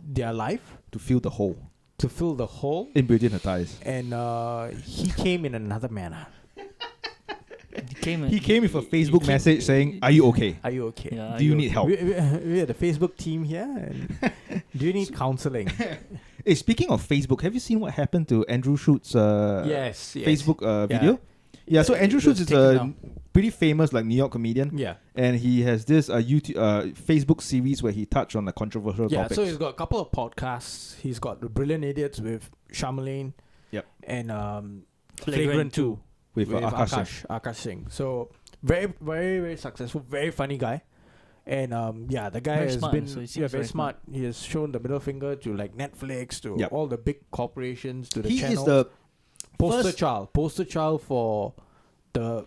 their life To fill the hole to fill the hole, in between her thighs. and he came in another manner. He came with a Facebook message saying, "Are you okay? Are you okay? Yeah, Do you need help?" We are the Facebook team here. And do you need counseling? Hey, speaking of Facebook, have you seen what happened to Andrew Schutz's Yes. Facebook video? Yeah, so Andrew It Schultz was is taken a down. pretty famous like New York comedian, Yeah. and he has this YouTube Facebook series where he touched on the controversial Yeah, topics. so he's got a couple of podcasts. He's got the Brilliant Idiots with Shyamalan. Yep. And Flagrant 2 with Akash Singh. Akash Singh. So very, very, very successful, very funny guy. And the guy Very has smart, been so he seems very very smart. He has shown the middle finger to like Netflix, to Yep. all the big corporations, to the He channels. is the poster first- child for the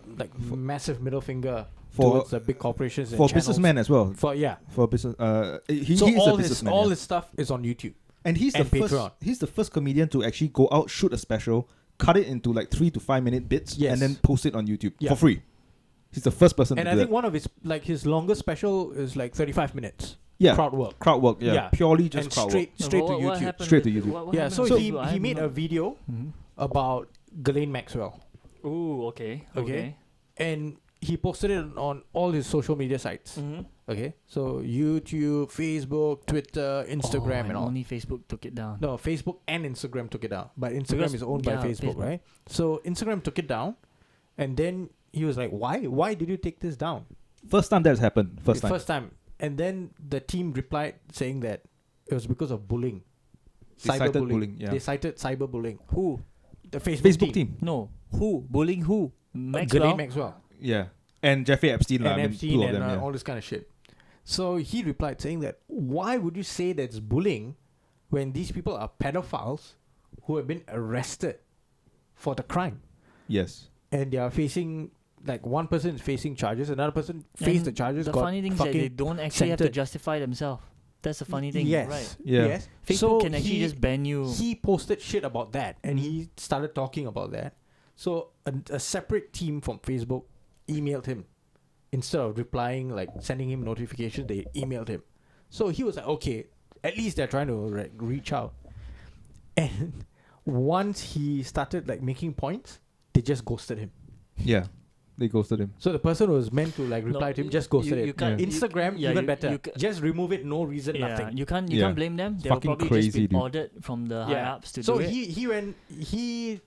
massive middle finger For- towards the big corporations and for channels. businessmen as well. For business, so he's a all businessman. all yeah. his stuff is on YouTube. And he's and the first. Patreon. He's the first comedian to actually go out, shoot a special, cut it into like 3 to 5 minute bits, Yes. and then post it on YouTube Yeah. for free. He's the first person And to I do think that. one of his longest special is like 35 minutes. Yeah, Crowd work. crowd work. Yeah, Yeah. purely just And crowd straight work. straight to What YouTube. happened Straight to with- YouTube. what Yeah, happened so with he Facebook? I he have made no- a video about Ghislaine Maxwell, Ooh, okay. Okay. and he posted it on all his social media sites. Mm-hmm. Okay, so YouTube, Facebook, Twitter, Instagram, and all. Only Facebook took it down. No, Facebook and Instagram took it down, but Instagram Because- is owned by yeah, Facebook, Facebook. right? So Instagram took it down, and then he was like, "Why? Why did you take this down?" First time that's happened. First time. First time, and then the team replied saying that it was because of bullying, They cited bullying, yeah. They cited cyberbullying. Who? The Facebook, team. No. Who? Bullying who? Maxwell? Ghislaine Maxwell, Yeah, and Jeffrey Epstein. lah, and I mean, Epstein, two of and them, yeah. all this kind of shit. So he replied saying that, "Why would you say that's bullying when these people are pedophiles who have been arrested for the crime, Yes. and they are facing, like, one person is facing charges, another person faced the And charges, The got funny thing is that they fucking don't actually have to centered. justify themselves. That's the funny thing, Yes, right? Yeah. yes. Facebook So can actually just ban you. He posted shit about that, and he started talking about that. So a separate team from Facebook emailed him. Instead of replying, like sending him notifications, they emailed him. So he was like, okay, at least they're trying to reach out. And once he started like making points, they just ghosted him. Yeah, they ghosted him. So the person who was meant to like reply to him just ghosted you him. can't- you- Instagram, yeah, even you- better. you ca- Just remove it, no reason, Yeah, nothing. you can't Yeah. blame them. They Fucking will probably crazy, just be dude. ordered from the high ups to So do it. he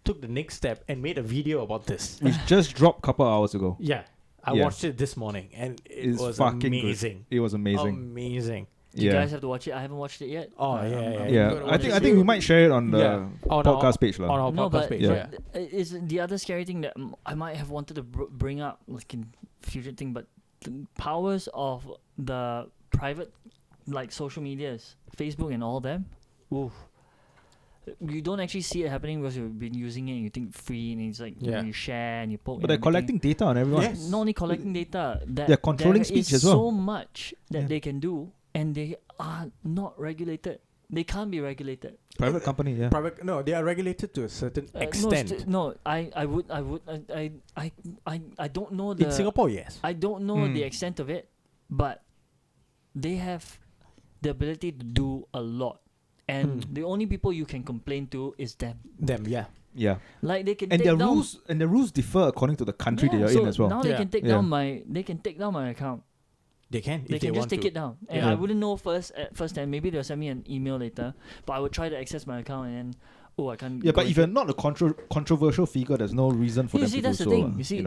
took the next step and made a video about this. Which just dropped a couple hours ago. Yeah, I Yeah. watched it this morning, and it It's was fucking good. amazing. It was amazing. Amazing. You yeah. guys have to watch it. I haven't watched it yet. Oh, I'm- yeah, I'm- yeah, I'm Yeah, gonna I watch think it I think we might share it on the Yeah. On podcast page on lah. our No, podcast but, page. yeah. but is the other scary thing that I might have wanted to bring up, like in future thing, but the powers of the private, like social medias, Facebook and all them. Ooh, you don't actually see it happening because you've been using it and you think free and it's like you share and you poke. But they're collecting data on everyone. Yes. Not only collecting data, They're controlling there speech is as well. so much that they can do, and they are not regulated. They can't be regulated. Private company, yeah. No, they are regulated to a certain extent. I don't know the. In Singapore, yes. I don't know the extent of it, but they have the ability to do a lot, and the only people you can complain to is them. Yeah. Like they can And take their down, rules differ according to the country that you're so in as well. now they can take Yeah. down my account. They can. They if can they just want take to. it down, and Yeah. I wouldn't know first hand. Maybe they'll send me an email later, but I would try to access my account, and then I can't. Yeah, go but if into you're it. not a controversial figure, there's no reason for You them see, to that's do the so. thing. You see,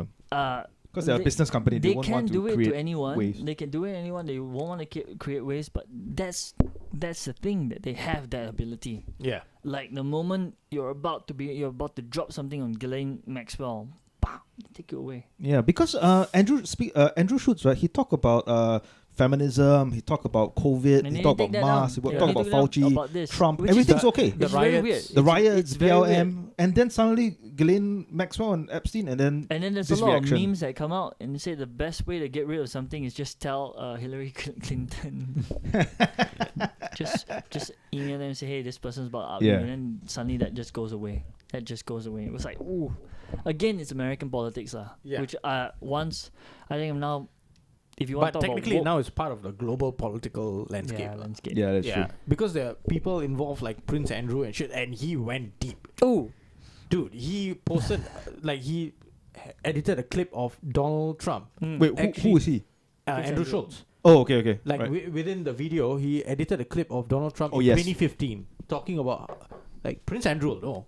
Because they're a business company, they won't can want to do it create to anyone. waves. They can do it to anyone. They won't want to create waves, but that's the thing, that they have that ability. Yeah. Like the moment you're about to drop something on Ghislaine Maxwell, pow, take it away. Yeah, because Andrew Schultz, right? He talked about feminism. He talked about COVID. And He then talked they about take that down. masks. He Yeah. talked They about took down Fauci, about this, Trump. which is Everything's the- okay. The It's very riots. weird. The riots, It's very weird. BLM, and then suddenly Ghislaine Maxwell and Epstein, and then And then there's this a lot reaction. of memes that come out and say the best way to get rid of something is just tell Hillary Clinton. just email them and say, hey, this person's about out, Yeah. and then suddenly that just goes away. It was like, ooh, again, it's American politics lah. Yeah. Which once I think I'm now. If you want But to talk technically about now it's part of the global political landscape. yeah, landscape. yeah, that's true. Because there are people involved like Prince Andrew and shit, and he went deep. Oh, Dude, he posted, he edited a clip of Donald Trump, Wait, Actually- who is he? Andrew Andrew. Schultz. Oh, okay. Like right. within the video, he edited a clip of Donald Trump Oh, in yes. 2015 talking about Prince Andrew. No,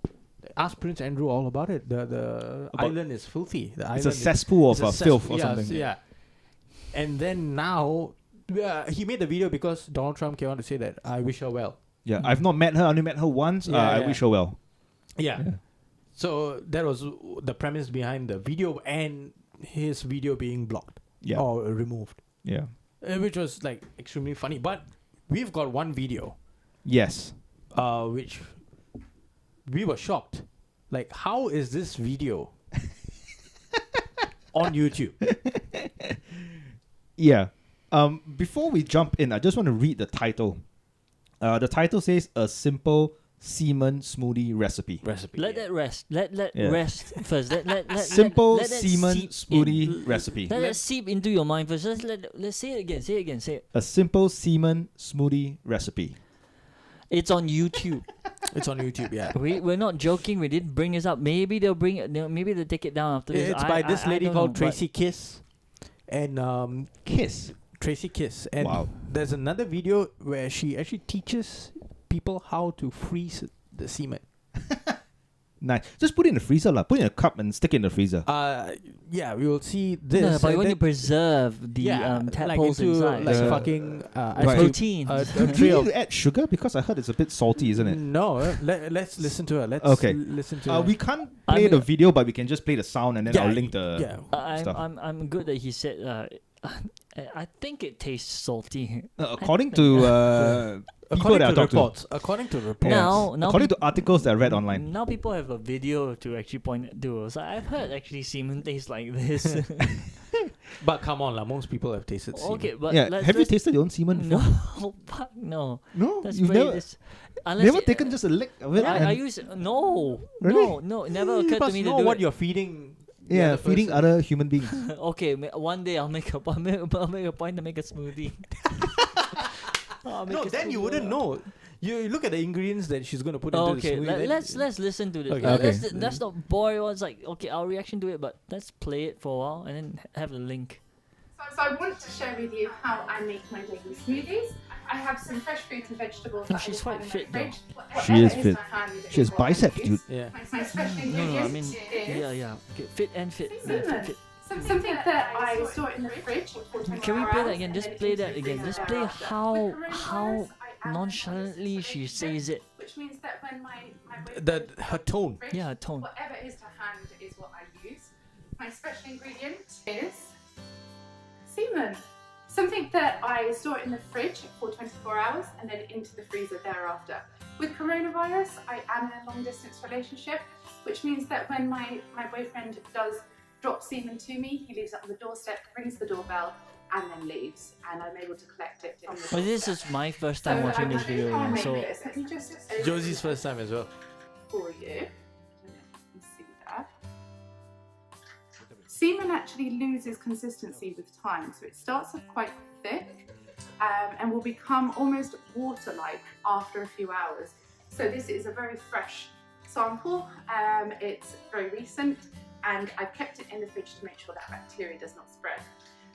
ask Prince Andrew all about it. The About- island is filthy. The It's island a cesspool is of a filth or yeah, something. Yeah. And then now, he made the video because Donald Trump came out to say that I wish her well. Yeah, I've not met her. I only met her once. Yeah, I yeah. wish her well. Yeah. So that was the premise behind the video and his video being blocked Yeah. or removed, Yeah. which was extremely funny. But we've got one video, Yes. which we were shocked. Like, how is this video on YouTube? Yeah. Before we jump in, I just want to read the title. The title says "A Simple Semen Smoothie Recipe." let that rest. Let Yeah. rest first. Let Simple let that semen seep smoothie in. recipe. Let that seep into your mind first. Let's say it again. Say it again. Say it. A simple semen smoothie recipe. It's on YouTube. It's on YouTube, yeah. We're not joking. We did bring this up. Maybe they'll bring it. Maybe they'll take it down after this. It's by this lady don't called know, but- Tracy Kiss. And Kiss. Tracy Kiss. And Wow. there's another video where she actually teaches people how to freeze the semen. Nice. Just put it in the freezer, lah. Put it in a cup and stick it in the freezer. Yeah, we will see this. No, but and you want to then- preserve the tadpoles into inside. like The- fucking Right. protein. a Do tray you of need to add sugar? Because I heard it's a bit salty, isn't it? No, let's listen to her. Let's Okay. listen to her. We can't I play mean- the video, but we can just play the sound and then Yeah, I'll link the yeah. stuff. I'm good that he said. I think it tastes salty. According to people that I talk to. According to reports. Now According to articles that I read online. Now people have a video to actually point it to. So I've heard actually semen tastes like this. But come on, most people have tasted semen. Okay, but Yeah, let's, have you let's- tasted your own semen before? No, fuck no. No, That's you've very never, unless never it- taken just a lick of it. I and- use no, Really? no. It never You occurred to must me to know do what it. you're feeding. the yeah, other feeding person. other human beings. Okay, one day I'll make a point to make a smoothie. I'll make No, a then you smoothie. wouldn't know. You look at the ingredients that she's going to put into Okay, the smoothie. then- let's listen to this. Okay. Okay. Let's not bore you. It's like, okay, our reaction to it, but let's play it for a while and then have the link. So I wanted to share with you how I make my daily smoothies. I have some fresh fruits and vegetables. No, that I she's will quite have in fit my though. fridge. She Whatever is is fit. to hand She has is what I biceps, use. dude. Yeah. My special No, ingredient I mean, is yeah. Okay, fit and fit. Yeah, cinnamon. fit. Something that I store in the fridge for 24 Can we play that hours again? and Just then play into that the again. freezer Just play thereafter. how With coronavirus, I add nonchalantly she my says it. which means that when my Her tone. fridge, Yeah, tone. whatever is to hand is what I use. My special ingredient is semen. Something that I store in the fridge for 24 hours and then into the freezer thereafter. With coronavirus, I am in a long distance relationship, which means that when my boyfriend does drop semen to me, he leaves it on the doorstep, rings the doorbell, and then leaves, and I'm able to collect it from the Well, this doorstep. is my first time watching this video again, so Let me just open Josie's it first time as well. for you. You can see that. Semen actually loses consistency with time, so it starts off quite thick and will become almost water-like after a few hours. So this is a very fresh sample. It's very recent, and I've kept it in the fridge to make sure that bacteria does not spread.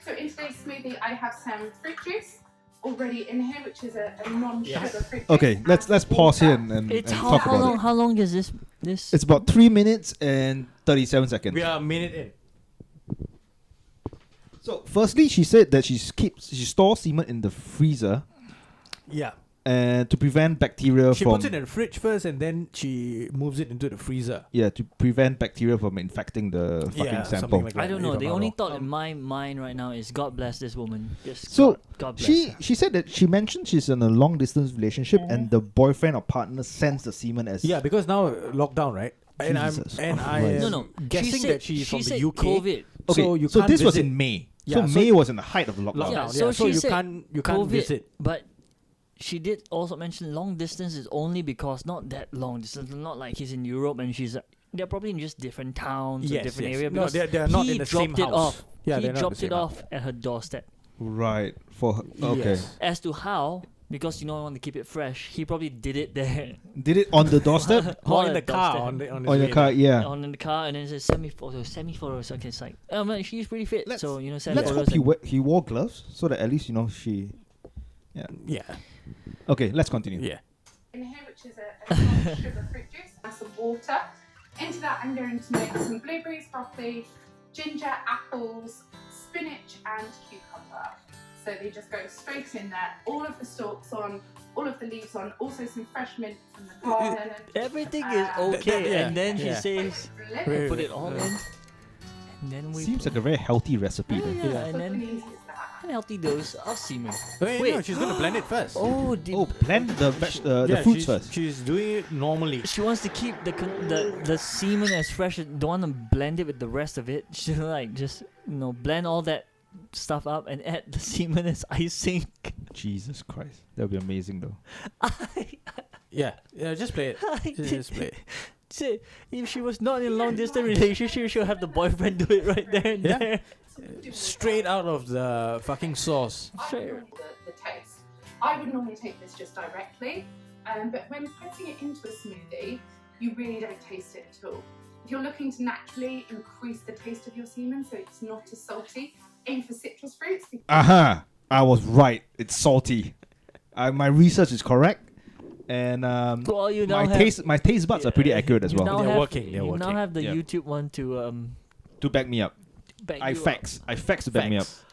So in today's smoothie, I have some fruit juice already in here, which is a non-sugar fruit juice. Okay, let's and pause here water. and it's talk how about long? it. How long is this? This It's about 3 minutes and 37 seconds. We are a minute in. So, firstly, she said that she stores semen in the freezer Yeah. and to prevent bacteria She from puts it in the fridge first, and then she moves it into the freezer. to prevent bacteria from infecting the fucking Yeah, sample. something like that. I don't know. if The I'm not only wrong. thought in my mind right now is God bless this woman. Just So, God bless She her. she said that she mentioned she's in a long distance relationship and the boyfriend or partner sends the semen as Yeah, because now lockdown, right? And Jesus I Christ. am No, no. guessing she said, that she's she from said the UK. COVID. Okay, So you so can't this was visit. in May. Yeah, so so- May was in the height of the lockdown. Lockdown. Yeah, Yeah, so so she you said can't COVID, visit. But she did also mention long distance is only because not that long distance. Not like he's in Europe and she's. They're probably in just different towns or Yes, different yes. area. No, Because they're not he in the same dropped it house. off. Yeah, he they're not in the dropped same it house. off at her doorstep. Right. For her. Okay. Yes. As to how, because I want to keep it fresh, he probably did it there. Did it on the doorstep? Or On in the the car, doorstep. on his on way your car, there. yeah. On the car, and then it says send me photos. Okay, it's like, oh man, she's pretty fit. Let's- So send Let's photos. hope he, and- he wore gloves so that at least she. Yeah. Okay, let's continue. Yeah. In here, which is a non-sugar fruit juice and some water. Into that, I'm going to make some blueberries, broccoli, ginger, apples, spinach, and cucumber. So they just go straight in there. All of the stalks on, all of the leaves on, also some fresh mint from the garden. Everything is Uh, okay, yeah, and then she yeah. says, Wait, put wait, it all yeah. in, and then we Seems like a very healthy recipe. yeah, then. yeah, Yeah. and Quick and then easy as that. a healthy dose of semen. Wait, Wait. no, she's gonna blend it first. Oh, Oh, blend the the Yeah, fruits she's, first. She's doing it normally. she wants to keep the semen as fresh. Don't want to blend it with the rest of it. She like just blend all that stuff up and add the semen as icing. Jesus Christ, that would be amazing though. Yeah, just play it. Just play it. Say, if she was not in a long distance relationship, she'll have the boyfriend do it right there and Yeah. there. Straight out of the fucking sauce. I Sure. would normally the taste. I would normally take this just directly, but when putting it into a smoothie, you really don't taste it at all. If you're looking to naturally increase the taste of your semen so it's not as salty, aim for citrus fruits. Aha! I was right. It's salty. My research is correct, and Well, you now my taste buds are pretty accurate as you well. now They're have- working, they're you now working. have the Yeah. YouTube one to To back me up, back I you up. facts to back me up. Facts.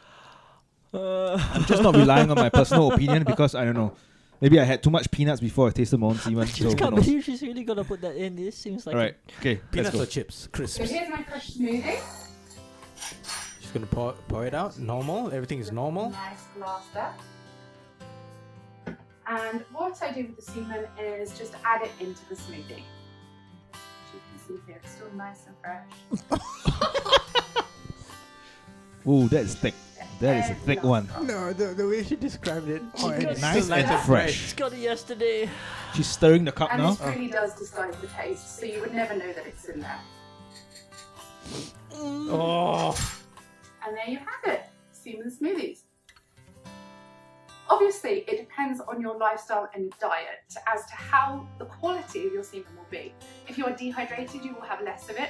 I'm just not relying on my personal opinion because I don't know. Maybe I had too much peanuts before I tasted my own semen. I So just who can't knows? believe she's really gonna put that in. This seems like All right. Okay. Let's Peanuts go. or chips? So Crisps. here's my fresh smoothie. She's gonna pour it out. Normal. Everything is normal. Nice glass there. And what I do with the semen is just add it into the smoothie. As you can see here, it's still nice and fresh. Ooh, that is thick. That is a thick one. No, the way she described it. Oh, it's nice and fresh. It's got it yesterday. She's stirring the cup And now. this really does disguise the taste, so you would never know that it's in there. Oh. And there you have it, semen smoothies. Obviously, it depends on your lifestyle and diet as to how the quality of your semen will be. If you are dehydrated, you will have less of it.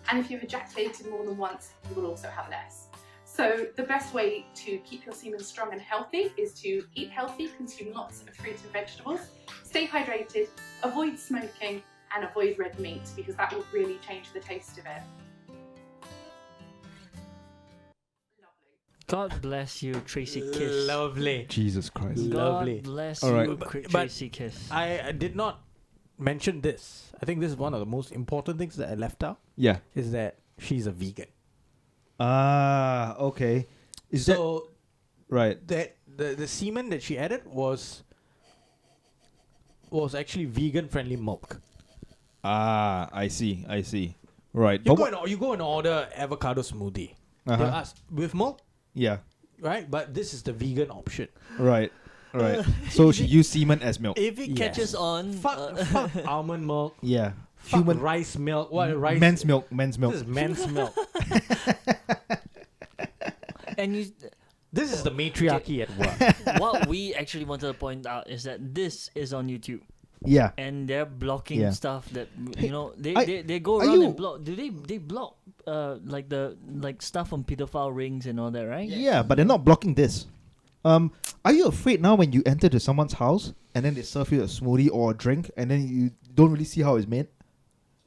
And if you've ejaculated more than once, you will also have less. So the best way to keep your semen strong and healthy is to eat healthy, consume lots of fruits and vegetables, stay hydrated, avoid smoking, and avoid red meat because that will really change the taste of it. Lovely. God bless you, Tracy Kiss. Lovely. Jesus Christ. God Lovely. bless All right. you, But- Tracy Kiss. I did not mention this. I think this is one of the most important things that I left out. Yeah. Is that she's a vegan. Ah, okay. Is that So right? that the semen that she added was was actually vegan-friendly milk. Ah, I see. Right. You go and order avocado smoothie. They'll Uh-huh. ask, with milk, Yeah. right? But this is the vegan option. Right. So she used semen as milk. If it Yes. catches on, Fuck almond milk. Yeah. Fuck Human rice milk. What rice? men's milk. This is men's milk. and you, This is the matriarchy at work. what we actually wanted to point out is that this is on YouTube. Yeah. And they're blocking Yeah. stuff that Hey, they go are around you- and block. Do they block like stuff on pedophile rings and all that, right? Yeah, but they're not blocking this. Are you afraid now when you enter to someone's house and then they serve you a smoothie or a drink and then you don't really see how it's made?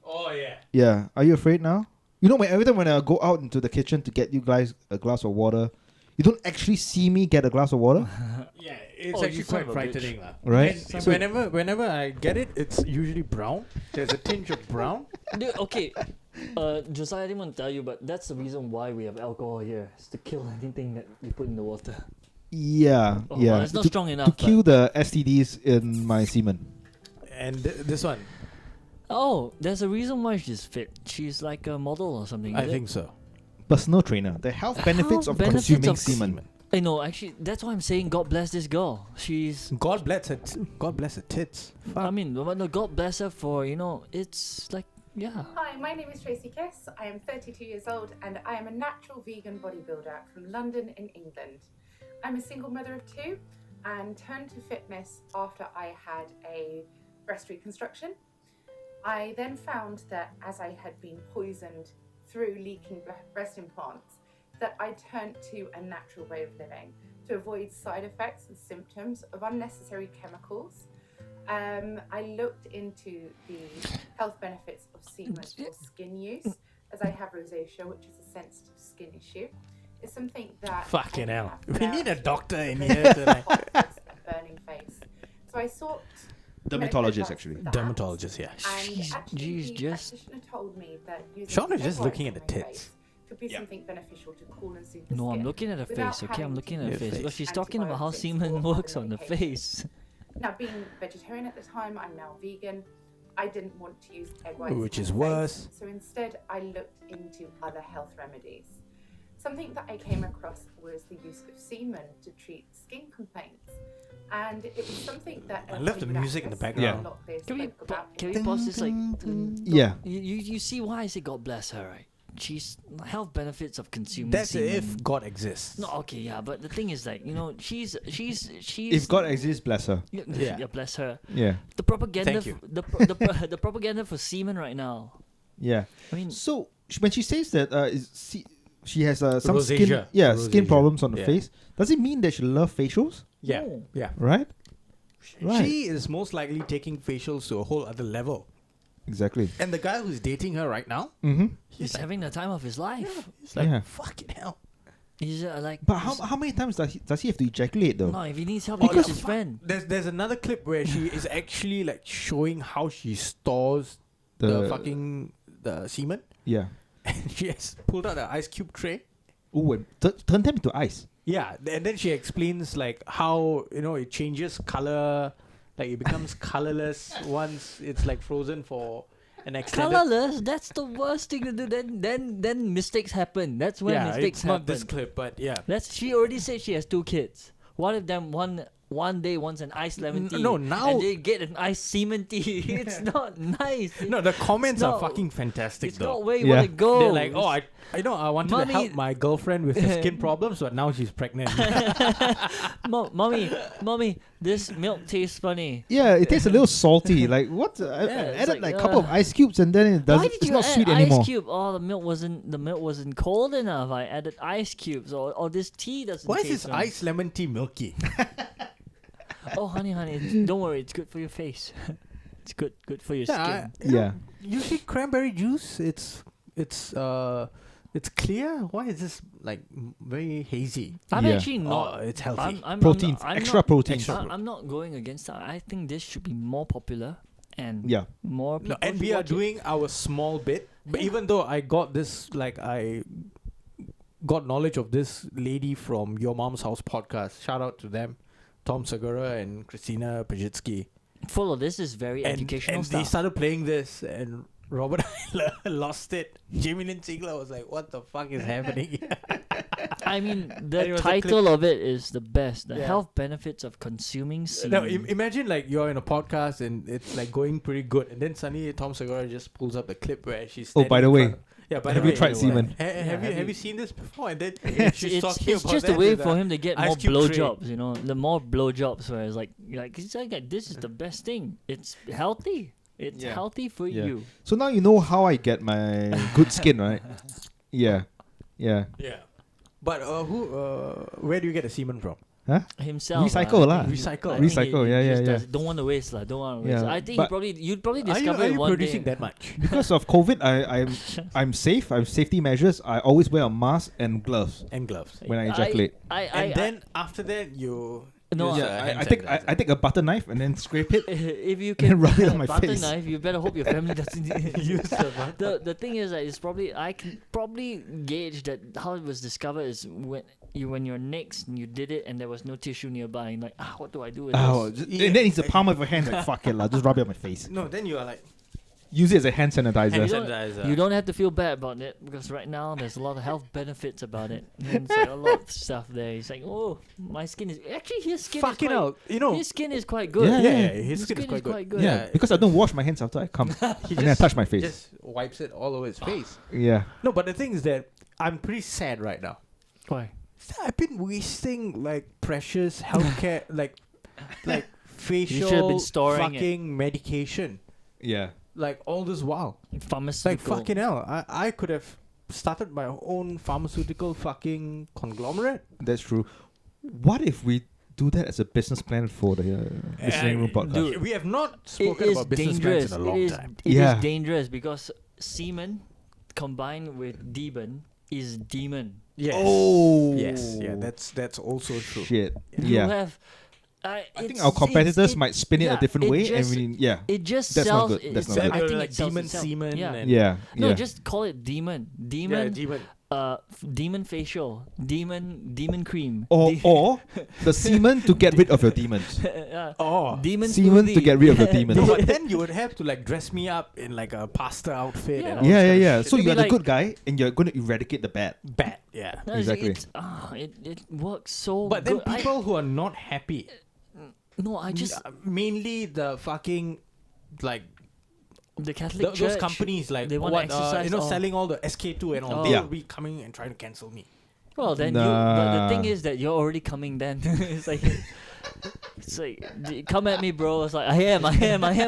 Oh yeah. Yeah. Are you afraid now? You know, every time when I go out into the kitchen to get you guys a glass of water, you don't actually see me get a glass of water, Yeah, it's Oh, you actually son quite of a frightening, lah. right? And So- whenever I get it, it's usually brown. There's a tinge of brown. Dude, okay. Josiah, I didn't want to tell you, but that's the reason why we have alcohol here. Is to kill anything that you put in the water. Yeah, Oh, yeah. well, it's not to, strong to enough. kill the STDs in my semen. And this one, Oh, there's a reason why she's fit. She's like a model or something. I is it? think so. Personal trainer. The health benefits of benefits consuming of semen. I know, actually, that's why I'm saying God bless this girl. She's. God bless her. God bless her tits. I mean, no, God bless her for, it's like, yeah. Hi, my name is Tracy Kiss. I am 32 years old and I am a natural vegan bodybuilder from London in England. I'm a single mother of two and turned to fitness after I had a breast reconstruction. I then found that as I had been poisoned through leaking breast implants, that I turned to a natural way of living to avoid side effects and symptoms of unnecessary chemicals. I looked into the health benefits of semen for skin use, as I have rosacea, which is a sensitive skin issue. It's something that Fucking I hell. have We need a without doctor in very here tonight. hot face and burning face. So I sought Dermatologist, medical actually. advice for that. Dermatologist, yeah. And actually, Jeez, the just- practitioner told me that using Sean is egg just whites looking on at the my tits. face could be Yeah. something beneficial to cool and soothe the No, I'm skin looking at her without face, okay? I'm having looking to at her use face. Because she's talking about how antibiotics semen or works other on the medications. face. Now, being vegetarian at the time, I'm now vegan. I didn't want to use egg whites. Which on is my worse. face, so instead, I looked into other health remedies. Something that I came across was the use of semen to treat skin complaints. And it was something that I love the everybody music in the practiced background. a lot they Can we, spoke about can it. we pause this like... Yeah. You see why I say God bless her, right? She's health benefits of consuming That's semen. if God exists. No, okay, yeah, but the thing is like, she's If God exists, bless her. yeah, Yeah. yeah, bless her. Yeah. The propaganda Thank you. the propaganda for semen right now. Yeah. I mean, So when she says that she has some skin, Rosacea. skin Rosacea. problems on the Yeah. face, does it mean that she loves facials? Yeah, No. yeah. Right. Right. She is most likely taking facials to a whole other level. Exactly. And the guy who's dating her right now, Mm-hmm. he's having the time of his life. he's like, Yeah. fucking hell. He's like, But how many times does he have to ejaculate though? no, if he needs help, Oh, he gets no, his fuck. friend. There's another clip where she is actually like showing how she stores the fucking the semen. Yeah. And she has pulled out an ice cube tray. Oh, and turn them into ice. Yeah, and then she explains like how it changes color, like it becomes colorless once it's like frozen for an extended. Colorless, that's the worst thing to do. Then mistakes happen. That's when Yeah, mistakes it's not happen. this clip, but yeah. She already said she has 2 kids. One of them one day wants an iced lemon tea. No, now- and they get an iced semen tea. It's not nice. No, the comments are not- fucking fantastic It's though. not where you Yeah. want to go. They're like, oh, I wanted Mommy- to help my girlfriend with her skin problems, but now she's pregnant. mommy, this milk tastes funny. Yeah, it tastes a little salty. Like what? I it's added like, like a couple of ice cubes and then Why did it's you not add sweet ice anymore. cube? Oh, the milk wasn't cold enough. I added ice cubes. Or this tea doesn't. Why is taste this nice. iced lemon tea milky? Oh, honey, don't worry. It's good for your face. It's good for your skin. Yeah. Usually cranberry juice, it's clear. Why is this like very hazy? I'm Yeah. actually not. Oh, it's healthy. Proteins, I'm extra not, proteins. I'm not going against that. I think this should be more popular and Yeah. more people. No, and should we are watch it. doing our small bit. But Yeah. even though I got this, like I got knowledge of this lady from Your Mom's House podcast. Shout out to them, Tom Segura and Christina Pajitsky. Full of this is very educational and stuff. they started playing this, and Robert lost it. Jamie Lynn Sigler was like, "What the fuck is happening?" I mean, And the it was a title of it is the best. The Yeah. health benefits of consuming semen. Now imagine like you're in a podcast and it's like going pretty good, and then suddenly Tom Segura just pulls up the clip where she's. Oh, by standing the in way, front of- yeah. By have the you way, tried semen? Have you seen this before? And then it's, she's talking it's about just that a way with, for him to get Ice more Cube tray. blowjobs, you know. The more blowjobs, where it's like it's like this is the best thing. It's healthy. It's Yeah. healthy for Yeah. you. So now you know how I get my good skin, right? Yeah. Yeah. But where do you get the semen from? Huh? Himself. Recycle lah. Recycle. I think Recycle, he yeah, just yeah, does it. Don't want to waste lah. Don't want to waste. Yeah, I think but you'd probably Are discover you it one producing day. that much? Because of COVID, I'm safe. I have safety measures. I always wear a mask and gloves And gloves. when I ejaculate. And then after that, you. No, use, Yeah, hand I take sanitizer. I take a butter knife and then scrape it. if you And can rub it use on a my butter face. knife, you better hope your family doesn't use the thing is that it's probably I can probably gauge that how it was discovered is when you're next and you did it and there was no tissue nearby and like what do I do with Oh, this? and then it's the palm of your hand. Like fuck it, lah. Just rub it on my face. No, then you are like. Use it as a hand sanitizer. You Hand don't, sanitizer. you don't have to feel bad about it because right now there's a lot of health benefits about it. And it's like a lot of stuff there. He's like, oh, my skin is actually his skin. Fucking is quite, hell, you know. his skin is quite good. Yeah, Yeah, his skin is quite good. Yeah, Yeah. because I don't wash my hands after I come, He and then I touch my face. just wipes it all over his face. Yeah. No, but the thing is that I'm pretty sad right now. Why? I've been wasting like precious healthcare, like facial should've been storing it. fucking medication, Yeah. like all this while. Like Pharmaceutical. fucking hell, I could have started my own pharmaceutical fucking conglomerate. That's true. What if we do that as a business plan for the Listening Room podcast? dude, We have not It spoken is about business plans dangerous. in a long time. It is Yeah. dangerous because semen combined with demon is demon. Yes. Oh. Yes. Yeah. That's also true. Shit. You Yeah. have. I think our competitors might spin it a different way, and it just That's not sells. good. That's not Then good. I you're think like it sells demon itself. semen. Yeah. And yeah. No, Yeah. just call it demon. yeah, Demon. demon. Demon facial. Demon cream. Or the semen to get rid of your demons. Oh. demon Semen smoothie. to get rid of your demons. No, but then you would have to like dress me up in like a pastor outfit. Yeah. And all Yeah, this yeah, kind of yeah. shit. So It'd you're be the like- good guy, and you're going to eradicate the bad. Bad. Yeah. No, Exactly. It works so But then good. people who are not happy, I just mainly the fucking like the Catholic those Church. companies like they wanna what exercise all- selling all the SK2 and all. Oh. They Yeah. will be coming and trying to cancel me. Well, then but the thing Nah. is that you're already coming. Then it's like come at me, bro. It's like I am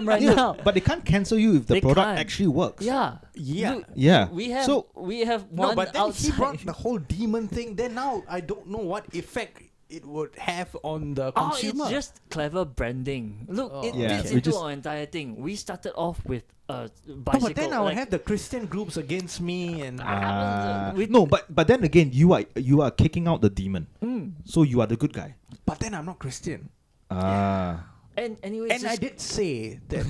right Yeah, now. but they can't cancel you if the They product can't. actually works. Yeah. Yeah. Look, Yeah. we have So one No, but then outside. he brought the whole demon thing. Then now I don't know what effect it would have on the Oh, consumer. it's just clever branding. Look, Oh. it Yeah, fits we into just- our entire thing. We started off with a No, bicycle. but then I will like, have the Christian groups against me and No, but then again, you are kicking out the demon, mm. so you are the good guy. but then I'm not Christian. Ah. And anyway, And I did say that,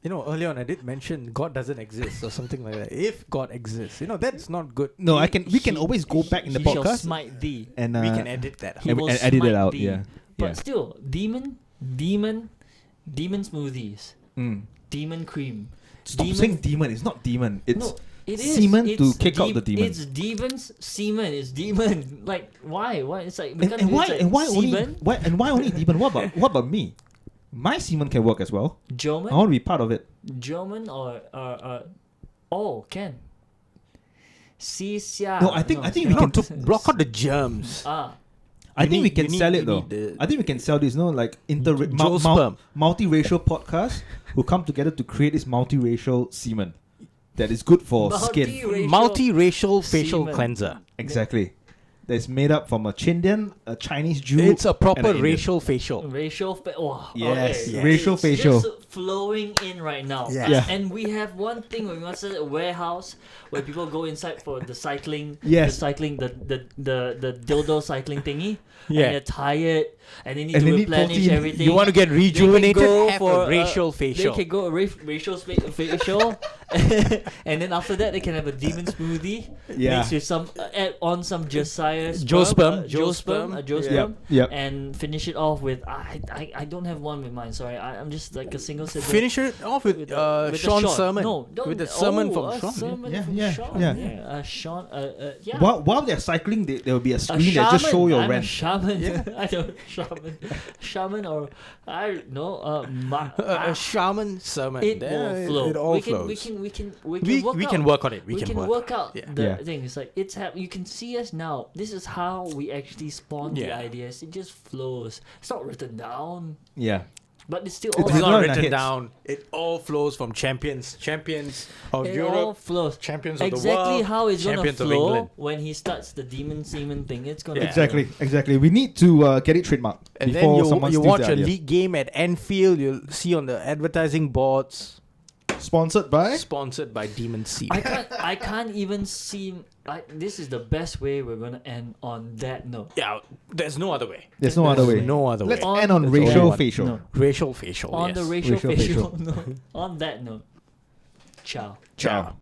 earlier on I did mention God doesn't exist or something like that. If God exists, that's not good. No, we can always go back in the he shall podcast smite thee. and We can edit that. He and, will and edit it smite out. thee. Yeah. But Yeah. still, demon smoothies, Mm. demon cream. Stop saying demon. It's not demon. It's No, it is. semen to It's kick out the demon. It's demons. Semen is demon. Like why? Why? It's like we can't and do why it, and why only semen, why only demon? What about me? My semen can work as well. German, I want to be part of it. German or can. No, I think we No, can to block out the germs. I You think we need- can you need- sell you it though. need the- I think we can sell this, like Joe sperm. multiracial podcast who come together to create this multiracial semen that is good for skin. Multiracial facial semen. cleanser. Exactly. That's made up from a Chindian, a Chinese Jew. It's a and proper an Indian. racial facial. Yes, yes. racial it's facial. just flowing in right now. Yeah. Yeah. And we have one thing where we want a warehouse where people go inside for the cycling. Yes. The cycling, the dildo cycling thingy. Yeah. And they're tired and they need And to they need replenish protein. everything. You want to get They can rejuvenated? go Have for a racial They facial. can go racial facial And then after that, they can have a demon smoothie Yeah. mixed with some add on some Josiah Joe sperm. Joe sperm, Yeah. sperm, Yep. and finish it off with I don't have one with mine. Sorry, I'm just like a single sibling. Finish it off with, With a Sean's shot. sermon. No, don't, with the sermon from a Sean. sermon Yeah, from yeah, Sean. yeah. Sean. Yeah. While they're cycling, there will be a A screen that just show your I'm rent. A shaman. Yeah. I don't shaman or I don't know. A shaman sermon. It There, will flow. It all we can flows. we can work We out. can work on it. We can work out Yeah. the Yeah. thing. It's like you can see us now. This is how we actually spawn the Yeah. ideas. It just flows. It's not written down, Yeah. but it's still It's all It's not not in our written heads. down. It all flows from champions of it all Europe, flows. champions of the Exactly world, how it's gonna champions of flow England. when he starts the demon semen thing. It's gonna Yeah. Exactly. We need to get it trademarked And before then someone you steals watch the a idea. league game at Anfield. You'll see on the advertising boards, Sponsored by. sponsored by Demon Seed. I can't even see. This is the best way we're gonna end on that note. Yeah, there's no other way. There's no other way. No other Let's way. end on That's racial all I want. facial. No. Racial facial. On yes. the racial Racial facial facial. note. On that note, ciao. Ciao.